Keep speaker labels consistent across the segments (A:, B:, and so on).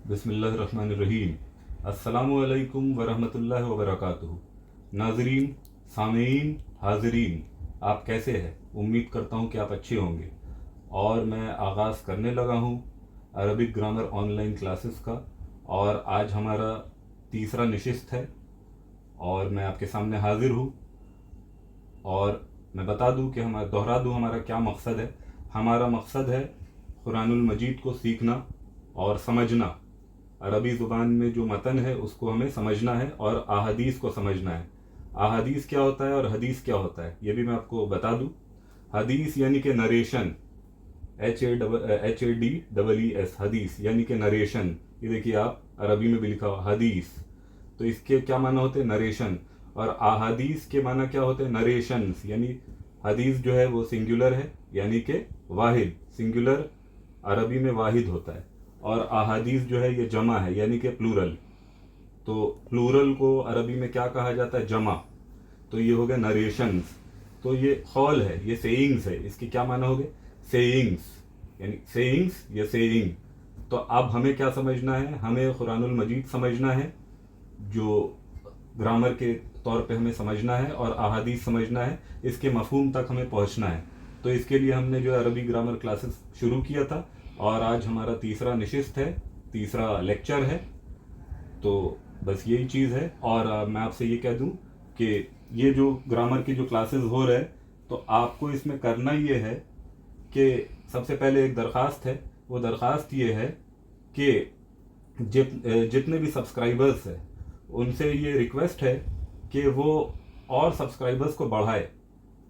A: बिस्मिल्लाहिर्रहमानिर्रहीम। अस्सलामु अलैकुम वरहमतुल्लाहि वबरकातुहू। नाज़रीन, सामीन, हाज़रीन, आप कैसे हैं? उम्मीद करता हूँ कि आप अच्छे होंगे। और मैं आगाज़ करने लगा हूँ अरबिक ग्रामर ऑनलाइन क्लासेस का, और आज हमारा तीसरा नशिस्त है और मैं आपके सामने हाज़िर हूँ। और मैं बता दूँ कि दोहरा दूँ हमारा क्या मकसद है। हमारा मकसद है कुरानुल मजीद को सीखना और समझना। अरबी ज़ुबान में जो मतन है उसको हमें समझना है और अहादीस को समझना है। अहादीस क्या होता है और हदीस क्या होता है ये भी मैं आपको बता दूं। हदीस यानी कि नरेशन, HADEES, हदीस यानी कि नरेशन। ये देखिए आप अरबी में भी लिखा हुआ हदीस, तो इसके क्या माना होते हैं? नरेशन। और अहादीस के माना क्या होते हैं? नरेशंस। यानी हदीस जो है वो सिंगुलर है यानी कि वाहिद, सिंगुलर अरबी में वाहिद होता है। और अहादीस जो है ये जमा है यानी कि प्लूरल। तो प्लूरल को अरबी में क्या कहा जाता है? जमा। तो ये हो गया नरेशंस। तो ये कौल है, ये सेइंग्स है। इसके क्या माना हो गए? सेइंग्स, यानी सेइंग्स या सेइंग। तो अब हमें क्या समझना है? हमें कुरानुल मजीद समझना है, जो ग्रामर के तौर पे हमें समझना है, और अहादीस समझना है। इसके मफहूम तक हमें पहुंचना है। तो इसके लिए हमने जो अरबी ग्रामर क्लासेस शुरू किया था, और आज हमारा तीसरा नशिस्त है, तीसरा लेक्चर है। तो बस यही चीज़ है। और मैं आपसे ये कह दूं कि ये जो ग्रामर की जो क्लासेस हो रहे हैं, तो आपको इसमें करना ये है कि सबसे पहले एक दरख्वास्त है। वो दरख्वास्त ये है कि जितने भी सब्सक्राइबर्स हैं उनसे ये रिक्वेस्ट है कि वो और सब्सक्राइबर्स को बढ़ाए,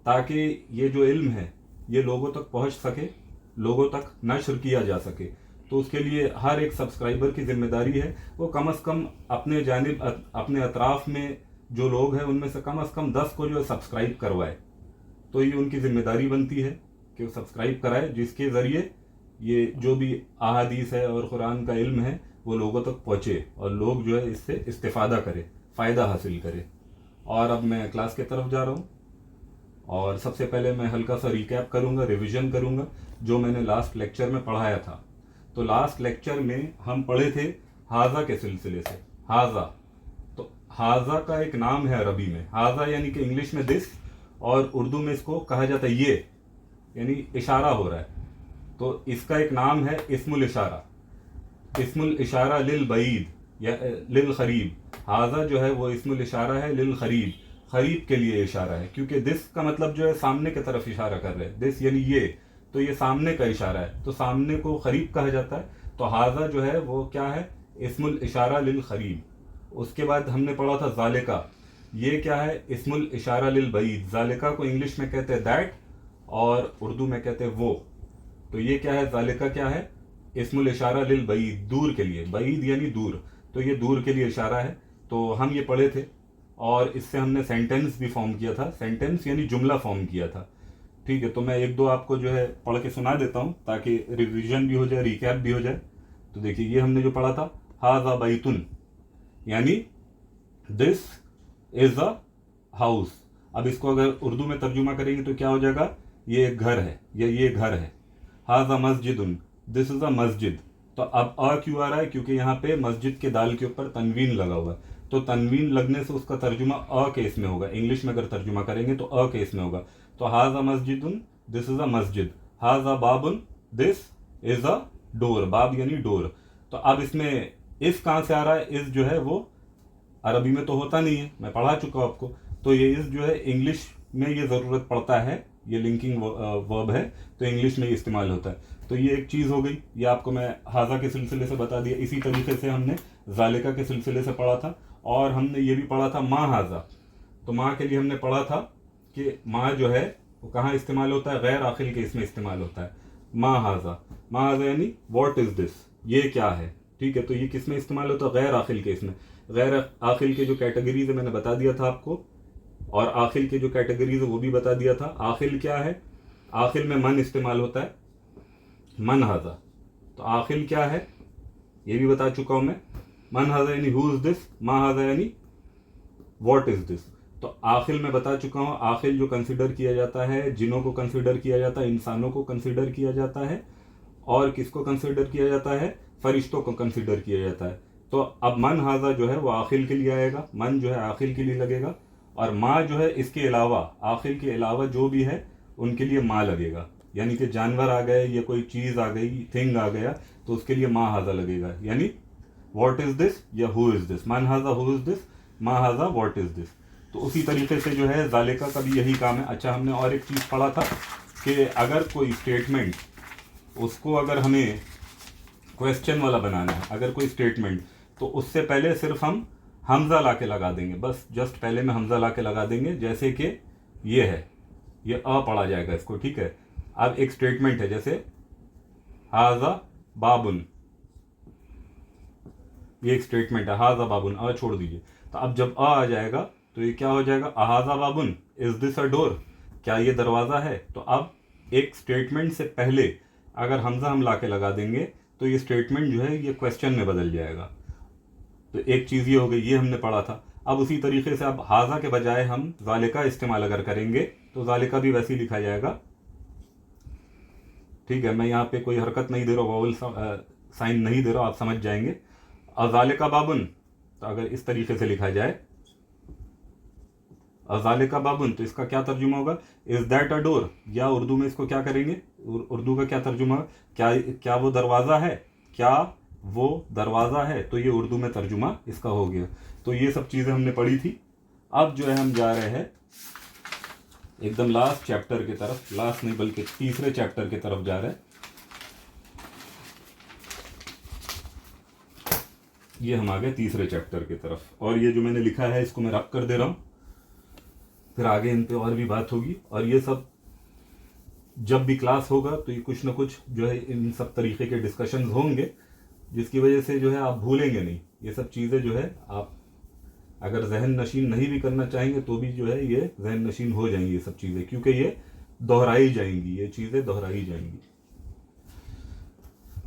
A: ताकि ये जो इल्म है ये लोगों तक पहुंच सके, लोगों तक नश्र किया जा सके। तो उसके लिए हर एक सब्सक्राइबर की जिम्मेदारी है वो कम से कम अपने जानिब, अपने अतराफ में जो लोग हैं उनमें से कम 10 को जो है सब्सक्राइब करवाए। तो ये उनकी जिम्मेदारी बनती है कि वो सब्सक्राइब कराए, जिसके ज़रिए ये जो भी अहादीस है और कुरान का इल्म है वो लोगों तक पहुँचे और लोग जो है इससे इस्तेफादा करें, फ़ायदा हासिल करें। और अब मैं क्लास की तरफ जा रहा हूँ। और सबसे पहले मैं हल्का सा रिकैप करूँगा, रिवीजन करूँगा जो मैंने लास्ट लेक्चर में पढ़ाया था। तो लास्ट लेक्चर में हम पढ़े थे हाजा के सिलसिले से। हाजा, तो हाजा का एक नाम है अरबी में। हाजा यानी कि इंग्लिश में दिस, और उर्दू में इसको कहा जाता है ये, यानी इशारा हो रहा है। तो इसका एक नाम है इस्मुल इशारा। इस्मुल इशारा लिल बईद या लिल खरीब। हाजा जो है वो इस्मुल इशारा है लिल खरीब, खरीब के लिए इशारा है। क्योंकि दिस का मतलब जो है सामने की तरफ इशारा कर रहे हैं, दिस यानी ये, तो ये सामने का इशारा है, तो सामने को खरीब कहा जाता है। तो हाजा जो है वो क्या है? इस्मुल इशारा लिल खरीब। उसके बाद हमने पढ़ा था जालिका। ये क्या है? इस्मुल इशारा लिल बईद। जालिका को इंग्लिश में कहते हैं दैट, और उर्दू में कहते हैं वो। तो ये क्या है? जालिका क्या है? इस्मुल इशारा लिल बईद, दूर के लिए। बईद यानी दूर, तो ये दूर के लिए इशारा है। तो हम ये पढ़े थे, और इससे हमने सेंटेंस भी फॉर्म किया था। सेंटेंस यानी जुमला फॉर्म किया था। ठीक है, तो मैं एक दो आपको जो है पढ़ के सुना देता हूँ ताकि रिवीजन भी हो जाए, रिकैप भी हो जाए। तो देखिए, ये हमने जो पढ़ा था, हाजा बैतुन, यानी दिस इज अ हाउस। अब इसको अगर उर्दू में तर्जुमा करेंगे तो क्या हो जाएगा? ये एक घर है या ये घर है। हाजा मस्जिदुन, दिस इज अ मस्जिद। तो अब अ क्यों आ रहा है? क्योंकि यहाँ पे मस्जिद के दाल के ऊपर तनवीन लगा हुआ है। तो तनवीन लगने से उसका तर्जुमा अ केस में होगा। इंग्लिश में अगर तर्जुमा करेंगे तो अ केस में होगा। तो हाजा मस्जिदुन, दिस इज अ मस्जिद। हाजा बाबुन, दिस इज अ डोर। बाब यानी डोर। तो अब इसमें इस कहाँ से आ रहा है? इस जो है वो अरबी में तो होता नहीं है, मैं पढ़ा चुका हूँ आपको। तो ये इस जो है इंग्लिश में ये ज़रूरत पड़ता है, ये लिंकिंग वर्ब है, तो इंग्लिश में इस्तेमाल होता है। तो ये एक चीज़ हो गई, ये आपको मैं हाजा के सिलसिले से बता दिया। इसी तरीके से हमने जालिका के सिलसिले से पढ़ा था, और हमने ये भी पढ़ा था माँ हाजा। तो माँ के लिए हमने पढ़ा था कि माँ जो है वो कहाँ इस्तेमाल होता है? गैर आखिल के इसमें इस्तेमाल होता है। माँ हाजा, माँ हाजा यानी वॉट इज़ दिस, ये क्या है। ठीक है, तो ये किस में इस्तेमाल होता है? गैर आखिल के इसमें। गैर आखिल के जो कैटेगरीज है मैंने बता दिया था आपको, और आखिल के जो कैटेगरीज है वो भी बता दिया था। आखिल क्या है? आखिल में मन इस्तेमाल होता है, मन हाजा। तो आखिल क्या है ये भी बता चुका हूं मैं। मन हाजा यानी हु इज दिस, मा हाजा यानी व्हाट इज दिस। तो आखिल में बता चुका हूं। आखिल जो कंसिडर किया जाता है, जिनों को कंसिडर किया जाता है, इंसानों को कंसिडर किया जाता है, और किसको कंसिडर किया जाता है? फरिश्तों को कंसिडर किया जाता है। तो अब मन हाजा जो है वो आखिल के लिए आएगा, मन जो है आखिल के लिए लगेगा, और माँ जो है इसके अलावा, आखिल के अलावा जो भी है उनके लिए माँ लगेगा। यानी कि जानवर आ गए या कोई चीज़ आ गई, थिंग आ गया, तो उसके लिए माँ हाजा लगेगा। यानी व्हाट इज़ दिस या हु इज़ दिस, मन हाजा हु इज़ दिस, माँ हाजा व्हाट इज़ दिस। तो उसी तरीके से जो है जालिका का भी यही काम है। अच्छा, हमने और एक चीज़ पढ़ा था कि अगर कोई स्टेटमेंट, उसको अगर हमें क्वेश्चन वाला बनाना है, अगर कोई स्टेटमेंट, तो उससे पहले सिर्फ हम हमज़ा ला के लगा देंगे, बस जस्ट पहले में हमज़ा ला के लगा देंगे। जैसे कि ये है, ये अ पढ़ा जाएगा इसको, ठीक है। अब एक स्टेटमेंट है, जैसे हाजा बाबुन, ये एक स्टेटमेंट है, हाजा बाबुन, अ छोड़ दीजिए। तो अब जब आ जाएगा तो ये क्या हो जाएगा, अहाजा बाबुन, इज दिस अ डोर, क्या ये दरवाज़ा है। तो अब एक स्टेटमेंट से पहले अगर हमज़ा हम ला के लगा देंगे तो ये स्टेटमेंट जो है ये क्वेश्चन में बदल जाएगा। तो एक चीज़ ये हो गई, ये हमने पढ़ा था। अब उसी तरीके से अब हाजा के बजाय हम जालिका इस्तेमाल अगर करेंगे तो जालिका भी वैसे ही लिखा जाएगा, ठीक है। मैं यहाँ पे कोई हरकत नहीं दे रहा, वॉवल साइन नहीं दे रहा, आप समझ जाएंगे। अजालिका बाबुन, तो अगर इस तरीके से लिखा जाए अजालिका बाबुन, तो इसका क्या तर्जुमा होगा, इज दैट अ डोर, या उर्दू में इसको क्या करेंगे, उर्दू का क्या तर्जुमा, क्या वो दरवाज़ा है, क्या वो दरवाज़ा है, तो ये उर्दू में तर्जुमा इसका हो गया। तो ये सब चीज़ें हमने पढ़ी थी। अब जो है हम जा रहे हैं एकदम लास्ट चैप्टर की तरफ, लास्ट नहीं बल्कि तीसरे चैप्टर की तरफ जा रहे हैं। ये हम आ गए तीसरे चैप्टर की तरफ, और ये जो मैंने लिखा है इसको मैं रब कर दे रहा हूँ, फिर आगे इन पे और भी बात होगी। और ये सब जब भी क्लास होगा तो ये कुछ ना कुछ जो है इन सब तरीके के डिस्कशंस होंगे, जिसकी वजह से जो है आप भूलेंगे नहीं ये सब चीज़ें। जो है आप अगर जहन नशीन नहीं भी करना चाहेंगे तो भी जो है ये जहन नशीन हो जाएंगी ये सब चीज़ें, क्योंकि ये दोहराई जाएंगी, ये चीज़ें दोहराई जाएंगी।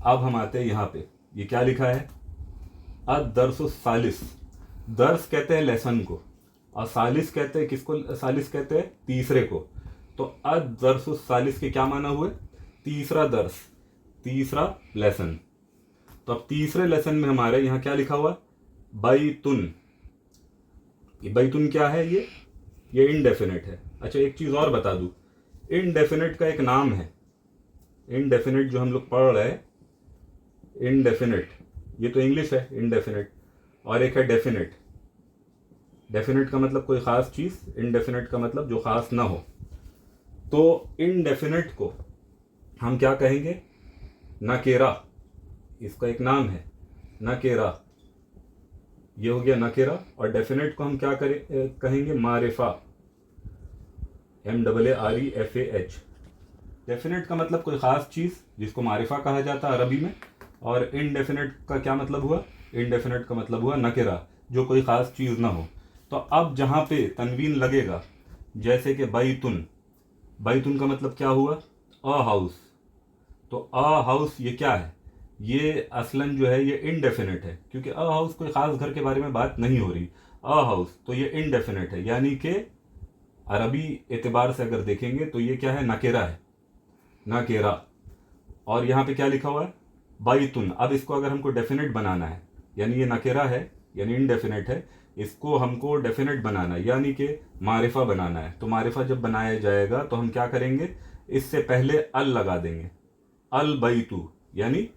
A: अब हम आते हैं यहाँ पे, ये क्या लिखा है, अद-दर्सु सालिस, दर्स कहते हैं लेसन को, और सालिस कहते हैं किसको, सालिस कहते हैं तीसरे को। तो अद-दर्सु सालिस के क्या माना हुए, तीसरा दर्स, तीसरा लेसन। तो अब तीसरे लेसन में हमारे यहाँ क्या लिखा हुआ, बैतुन। ये बैतुन क्या है, ये इनडेफिनेट है। अच्छा, एक चीज़ और बता दूँ, इनडेफिनेट का एक नाम है, इनडेफिनेट जो हम लोग पढ़ रहे हैं, इनडेफिनेट, ये तो इंग्लिश है इनडेफिनेट, और एक है डेफिनेट। डेफिनेट का मतलब कोई ख़ास चीज़, इनडेफिनेट का मतलब जो ख़ास ना हो। तो इनडेफिनेट को हम क्या कहेंगे, नकेरा, इसका एक नाम है नकेरा, ये हो गया नकेरा। और डेफिनेट को हम क्या कहेंगे, मारिफा, MAAREFAH। डेफिनेट का मतलब कोई ख़ास चीज़ जिसको मारिफा कहा जाता है अरबी में, और इनडेफिनेट का क्या मतलब हुआ, इनडेफिनेट का मतलब हुआ नकेरा, जो कोई ख़ास चीज़ ना हो। तो अब जहाँ पे तनवीन लगेगा, जैसे कि बैतुन, बैतुन का मतलब क्या हुआ, अ हाउस। तो अ हाउस ये क्या है, ये असलन जो है ये इनडेफिनेट है, क्योंकि अ हाउस कोई ख़ास घर के बारे में बात नहीं हो रही, अ हाउस, तो ये इनडेफिनेट है। यानी कि अरबी एतबार से अगर देखेंगे तो ये क्या है, नकेरा है, नकेरा। और यहाँ पे क्या लिखा हुआ है, बैतुन। अब इसको अगर हमको डेफिनेट बनाना है, यानी ये नकेरा है यानी इनडेफिनेट है, इसको हमको डेफिनेट बनाना है यानी कि मारिफा बनाना है। तो मारिफा जब बनाया जाएगा तो हम क्या करेंगे, इससे पहले अल लगा देंगे, अल बैतु यानी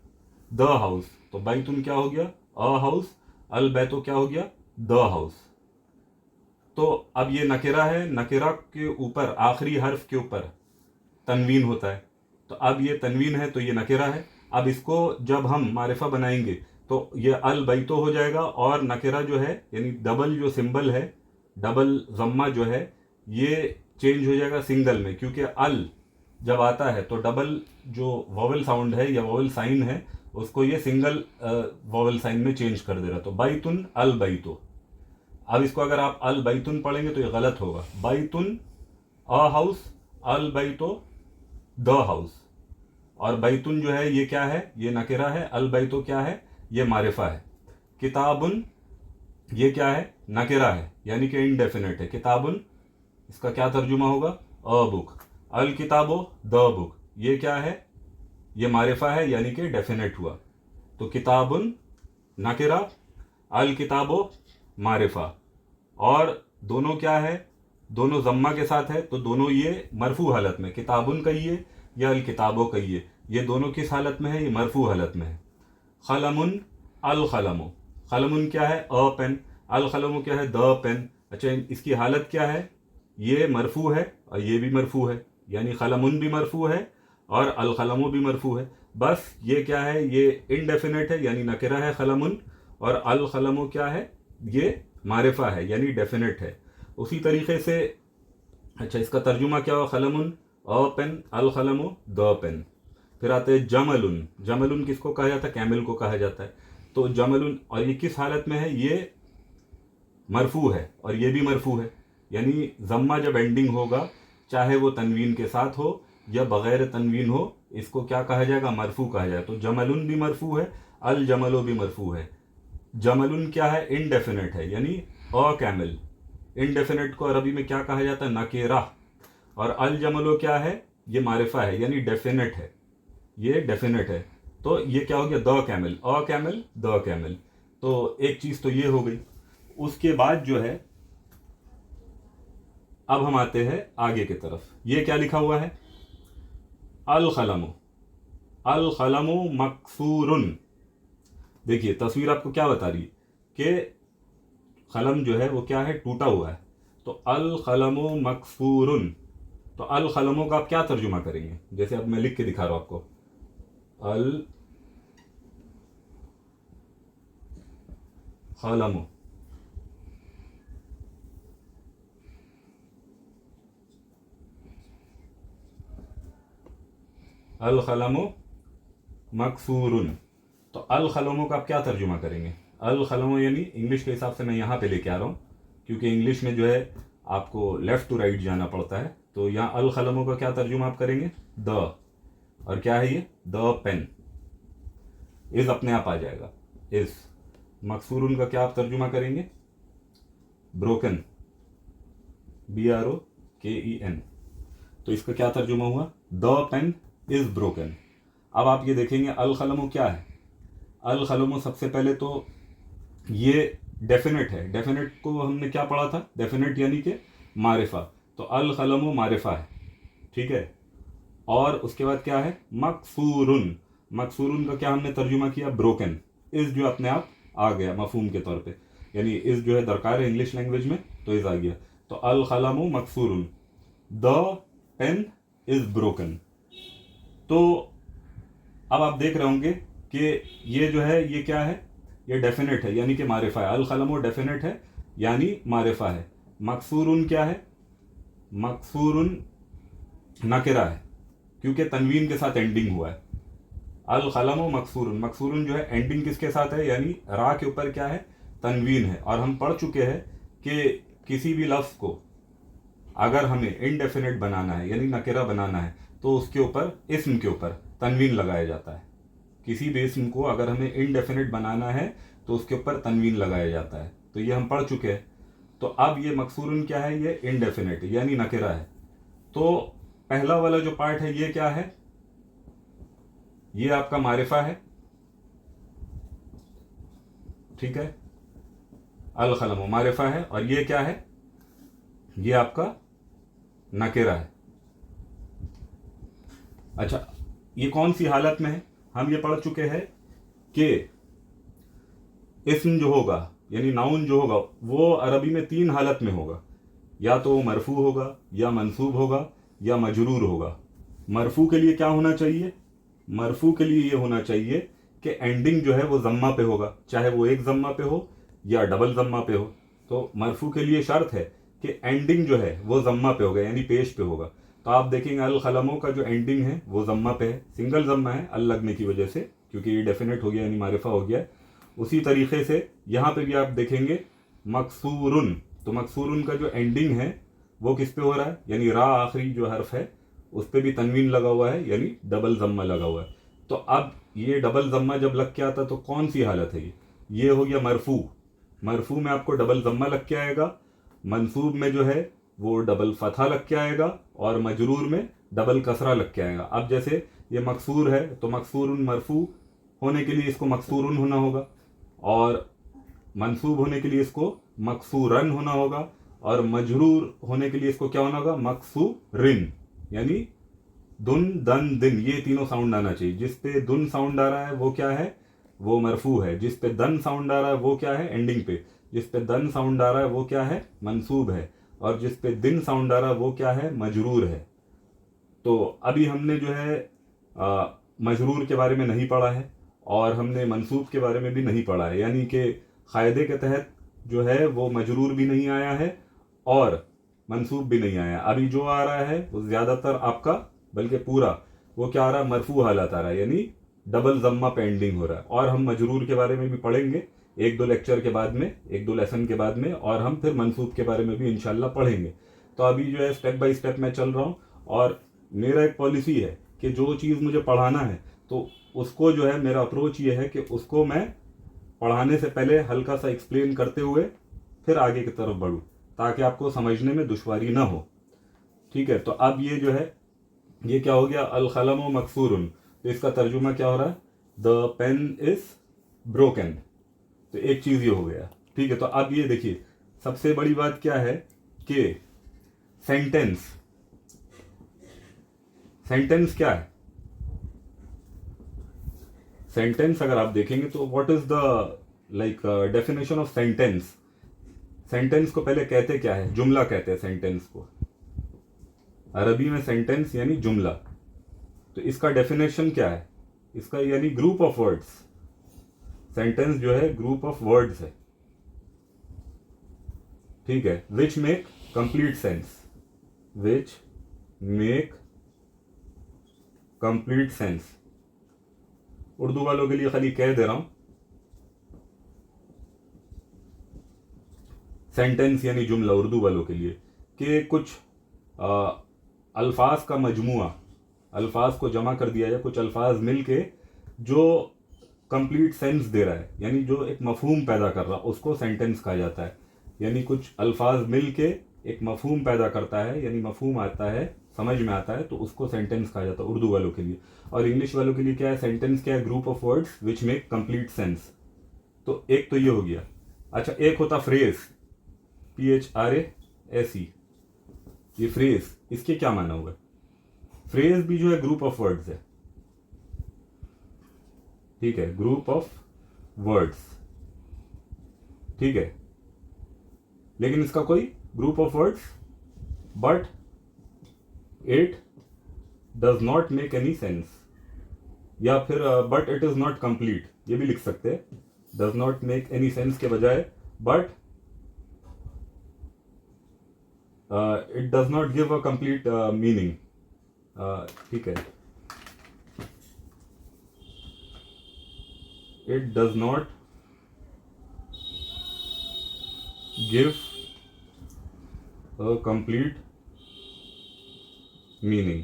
A: द हाउस। तो बैतुन क्या हो गया, अ हाउस, अल बैतु क्या हो गया, द हाउस। तो अब ये नकेरा है, नकेरा के ऊपर आखिरी हर्फ के ऊपर तनवीन होता है, तो अब ये तनवीन है तो ये नकेरा है। अब इसको जब हम मारिफा बनाएंगे तो ये अल बैतो हो जाएगा, और नकेरा जो है यानी डबल जो सिंबल है, डबल जम्मा जो है, ये चेंज हो जाएगा सिंगल में, क्योंकि अल जब आता है तो डबल जो वॉवल साउंड है या वॉवल साइन है उसको ये सिंगल वॉवल साइन में चेंज कर दे रहा। तो बैतुन अल बैतो। अब इसको अगर आप अल बैतुन पढ़ेंगे तो ये गलत होगा, बैतुन अ हाउस, अल बैतो द हाउस। और बैतुन जो है ये क्या है, ये नकेरा है, अल बैतो क्या है, ये मारिफा है। किताबुन ये क्या है, नकेरा है यानी कि इनडेफिनेट है, किताबुन इसका क्या तर्जुमा होगा, अ बुक। अल किताबो द बुक, ये क्या है, ये मारिफा है यानी कि डेफिनेट हुआ। तो किताबुन नकिरा, अल किताबो मारिफा। और दोनों क्या है, दोनों जम्मा के साथ है, तो दोनों ये मरफू हालत में, किताबुन कहिए या अल किताबो कहिए, ये दोनों किस हालत में है, ये मरफू हालत में है। खलमुन अल खलमो, खलमुन क्या है, अ पेन, अल खलमो क्या है, द पेन। अच्छा, इसकी हालत क्या है, ये मरफू है और ये भी मरफू है, यानी खलमुन भी मरफू है और अल खलमो भी मरफू है। बस ये क्या है, ये इनडेफिनेट है यानी नकिरा है खलमुन, और अल खलमो क्या है, ये मारिफा है यानी डेफिनेट है। उसी तरीके से अच्छा, इसका तर्जुमा क्या हुआ, खलमुन अ पेन, अल खलमो द पेन। फिर आते हैं जमलुन, जमलुन किसको कहा जाता है, कैमल को कहा जाता है। तो जमलुन, और ये किस हालत में है, ये मरफू है और ये भी मरफू है, यानी जम्मा जब एंडिंग होगा, चाहे वो तनवीन के साथ हो या बगैर तनवीन हो, इसको क्या कहा जाएगा, मरफू कहा जाएगा। तो जमलुन भी मरफू है, अल जमलो भी मरफू है। जमलुन क्या है, इनडेफिनेट है यानी अ कैमल। इनडेफिनेट को अरबी में क्या कहा जाता है, नकेरा। और अल जमलो क्या है, ये मारिफा है यानी डेफिनेट है, ये डेफिनेट है। तो ये क्या हो गया, the camel, a camel the camel. तो एक चीज तो ये हो गई। उसके बाद जो है, अब हम आते हैं आगे की तरफ। ये क्या लिखा हुआ है, अल खलमो, अल खलमो मकसूरुन। देखिए तस्वीर आपको क्या बता रही है कि खलम जो है वो क्या है, टूटा हुआ है। तो अल खलमो मकसूरुन, तो अल खलमो का आप क्या तर्जुमा करेंगे, जैसे अब मैं लिख के दिखा रहा हूं आपको, अल खलमो, अल खलमो मकसूरुन। तो अल खलमो का आप क्या तर्जुमा करेंगे, अल खलमो यानी इंग्लिश के हिसाब से मैं यहाँ पे लेके आ रहा हूँ, क्योंकि इंग्लिश में जो है आपको लेफ्ट टू राइट जाना पड़ता है। तो यहाँ अल खलमो का क्या तर्जुमा आप करेंगे, द, और क्या है ये, द पेन। इज अपने आप आ जाएगा, इज। मकसूरुन का क्या आप तर्जुमा करेंगे, ब्रोकन, BROKEN। तो इसका क्या तर्जुमा हुआ, द पेन इज ब्रोकन। अब आप ये देखेंगे अल खलमो क्या है, अल खलमो सबसे पहले तो ये डेफिनेट है। डेफिनेट को हमने क्या पढ़ा था, डेफिनेट यानी कि मारिफा। तो अल खलमो मारिफा है, ठीक है। और उसके बाद क्या है, मकसूरुन, मकसूरुन का क्या हमने तर्जुमा किया, ब्रोकन। इस जो अपने आप आ गया मफहूम के तौर पे, यानी इस जो है दरकार है इंग्लिश लैंग्वेज में, तो इस आ गया। तो अल खलमो मकसूरुन, द पेन इज ब्रोकन। तो अब आप देख रहे होंगे कि ये जो है ये क्या है, ये डेफिनेट है यानी कि मारिफा है। अल खलमो डेफिनेट है यानी मारिफा है। मकसूरुन क्या है, मकसूरुन नकिरा है क्योंकि तनवीन के साथ एंडिंग हुआ है। अल खलमो मकसूरुन, मकसूरुन जो है एंडिंग किसके साथ है, यानी रा के ऊपर क्या है, तनवीन है। और हम पढ़ चुके हैं कि किसी भी लफ्ज को अगर हमें इनडेफिनेट बनाना है यानी नकिरा बनाना है, तो उसके ऊपर, इस्म के ऊपर तनवीन लगाया जाता है। किसी भी इस्म को अगर हमें इनडेफिनेट बनाना है तो उसके ऊपर तनवीन लगाया जाता है। तो ये हम पढ़ चुके हैं। तो अब ये मकसूरुन क्या है, ये इनडेफिनेट यानी नकिरा है। तो पहला वाला जो पार्ट है ये क्या है, ये आपका मारिफा है, ठीक है। अल खलमो मारिफा है, और ये क्या है, ये आपका नकिरा है। अच्छा, ये कौन सी हालत में है, हम ये पढ़ चुके हैं कि इस्म जो होगा यानी नाउन जो होगा वो अरबी में 3 हालत में होगा, या तो मरफू होगा, या मंसूब होगा, या मजरूर होगा। मरफू के लिए क्या होना चाहिए, मरफू के लिए ये होना चाहिए कि एंडिंग जो है वो जम्मा पे होगा, चाहे वो एक जम्मा पे हो या डबल जम्मा पे हो। तो मरफू के लिए शर्त है कि एंडिंग जो है वो जम्मा पे होगा यानी पेश पे होगा। तो आप देखेंगे अल खलमो का जो एंडिंग है वो जम्मा पे है, सिंगल जम्मा है अल लगने की वजह से, क्योंकि ये डेफिनेट हो गया यानी मारिफा हो गया। उसी तरीके से यहाँ पे भी आप देखेंगे मकसूरुन, तो मकसूरुन का जो एंडिंग है वो किस पे हो रहा है, यानी रा आखिरी जो हर्फ है उस पर भी तनवीन लगा हुआ है यानी डबल जम्मा लगा हुआ है। तो अब ये डबल जम्मा जब लग के आता तो कौन सी हालत है, ये हो गया मरफू। मरफू में आपको डबल जम्मा लग के आएगा, मंसूब में जो है वो डबल फथा लग के आएगा, और मजरूर में डबल कसरा लग के आएगा। अब जैसे ये मकसूर है तो मकसूरुन मरफू होने के लिए इसको मकसूरुन होना होगा, और मंसूब होने के लिए इसको मकसूरन होना होगा, और मजरूर होने के लिए इसको क्या होना होगा, मकसूरिन। यानी दुन दन दिन, ये तीनों साउंड आना चाहिए। जिस पे दुन साउंड आ रहा है वो क्या है, वो मरफू है। जिस पे दन साउंड आ रहा है वो क्या है, एंडिंग पे। जिस पे दन साउंड आ रहा है वो क्या है, मंसूब है। और जिस पे दिन साउंड आ रहा है वो क्या है, मजरूर है। तो अभी हमने जो है मजरूर के बारे में नहीं पढ़ा है, और हमने मंसूब के बारे में भी नहीं पढ़ा है। यानी कि कायदे के तहत जो है वो मजरूर भी नहीं आया है और मंसूब भी नहीं आया। अभी जो आ रहा है वो ज़्यादातर आपका, बल्कि पूरा, वो क्या आ रहा है, मरफू हालत आ रहा है, यानी डबल जम्मा पेंडिंग हो रहा है। और हम मजरूर के बारे में भी पढ़ेंगे एक दो लेक्चर के बाद में, एक दो लेसन के बाद में, और हम फिर मंसूब के बारे में भी इंशाल्लाह पढ़ेंगे। तो अभी जो है स्टेप बाय स्टेप मैं चल रहा हूँ, और मेरा एक पॉलिसी है कि जो चीज़ मुझे पढ़ाना है तो उसको जो है, मेरा अप्रोच ये है कि उसको मैं पढ़ाने से पहले हल्का सा एक्सप्लेन करते हुए फिर आगे की तरफ बढ़ूँ, ताकि आपको समझने में दुश्वारी ना हो। ठीक है, तो अब ये जो है, ये क्या हो गया, अल कलम मकसूरुन। तो इसका तर्जुमा क्या हो रहा है, द पेन इज ब्रोकन। तो एक चीज़ ये हो गया। ठीक है, तो अब ये देखिए, सबसे बड़ी बात क्या है कि सेंटेंस, सेंटेंस क्या है। सेंटेंस अगर आप देखेंगे तो what is the like definition of sentence. Sentence को पहले कहते क्या है, जुमला कहते हैं सेंटेंस को। अरबी में सेंटेंस यानी जुमला। तो इसका डेफिनेशन क्या है, इसका यानी ग्रुप ऑफ वर्ड्स। सेंटेंस जो है ग्रुप ऑफ वर्ड्स है। ठीक है, which make complete sense, which make complete sense. Urdu वालों के लिए खाली कह दे रहा हूं, सेंटेंस यानी जुमला उर्दू वालों के लिए, कि कुछ अल्फाज का मजमुआ, अल्फाज को जमा कर दिया जाए, कुछ अल्फाज मिलके जो कंप्लीट सेंस दे रहा है, यानी जो एक मफहूम पैदा कर रहा है, उसको सेंटेंस कहा जाता है। यानी कुछ अल्फाज मिलके एक मफहूम पैदा करता है, यानी मफहूम आता है, समझ में आता है, तो उसको सेंटेंस कहा जाता है उर्दू वालों के लिए। और इंग्लिश वालों के लिए क्या है, सेंटेंस क्या है, group of words which make complete sense. तो एक तो ये हो गया। अच्छा, एक होता फ्रेज, PHRASE, ये फ्रेज, इसके क्या माना होगा। फ्रेज भी जो है ग्रुप ऑफ वर्ड्स है। ठीक है, ग्रुप ऑफ वर्ड्स। ठीक है, लेकिन इसका कोई group of words, but it does not make any sense, या फिर but it is not complete, ये भी लिख सकते हैं। Does not make any sense के बजाय but it does not give a complete meaning. ठीक है, it does not give a complete meaning.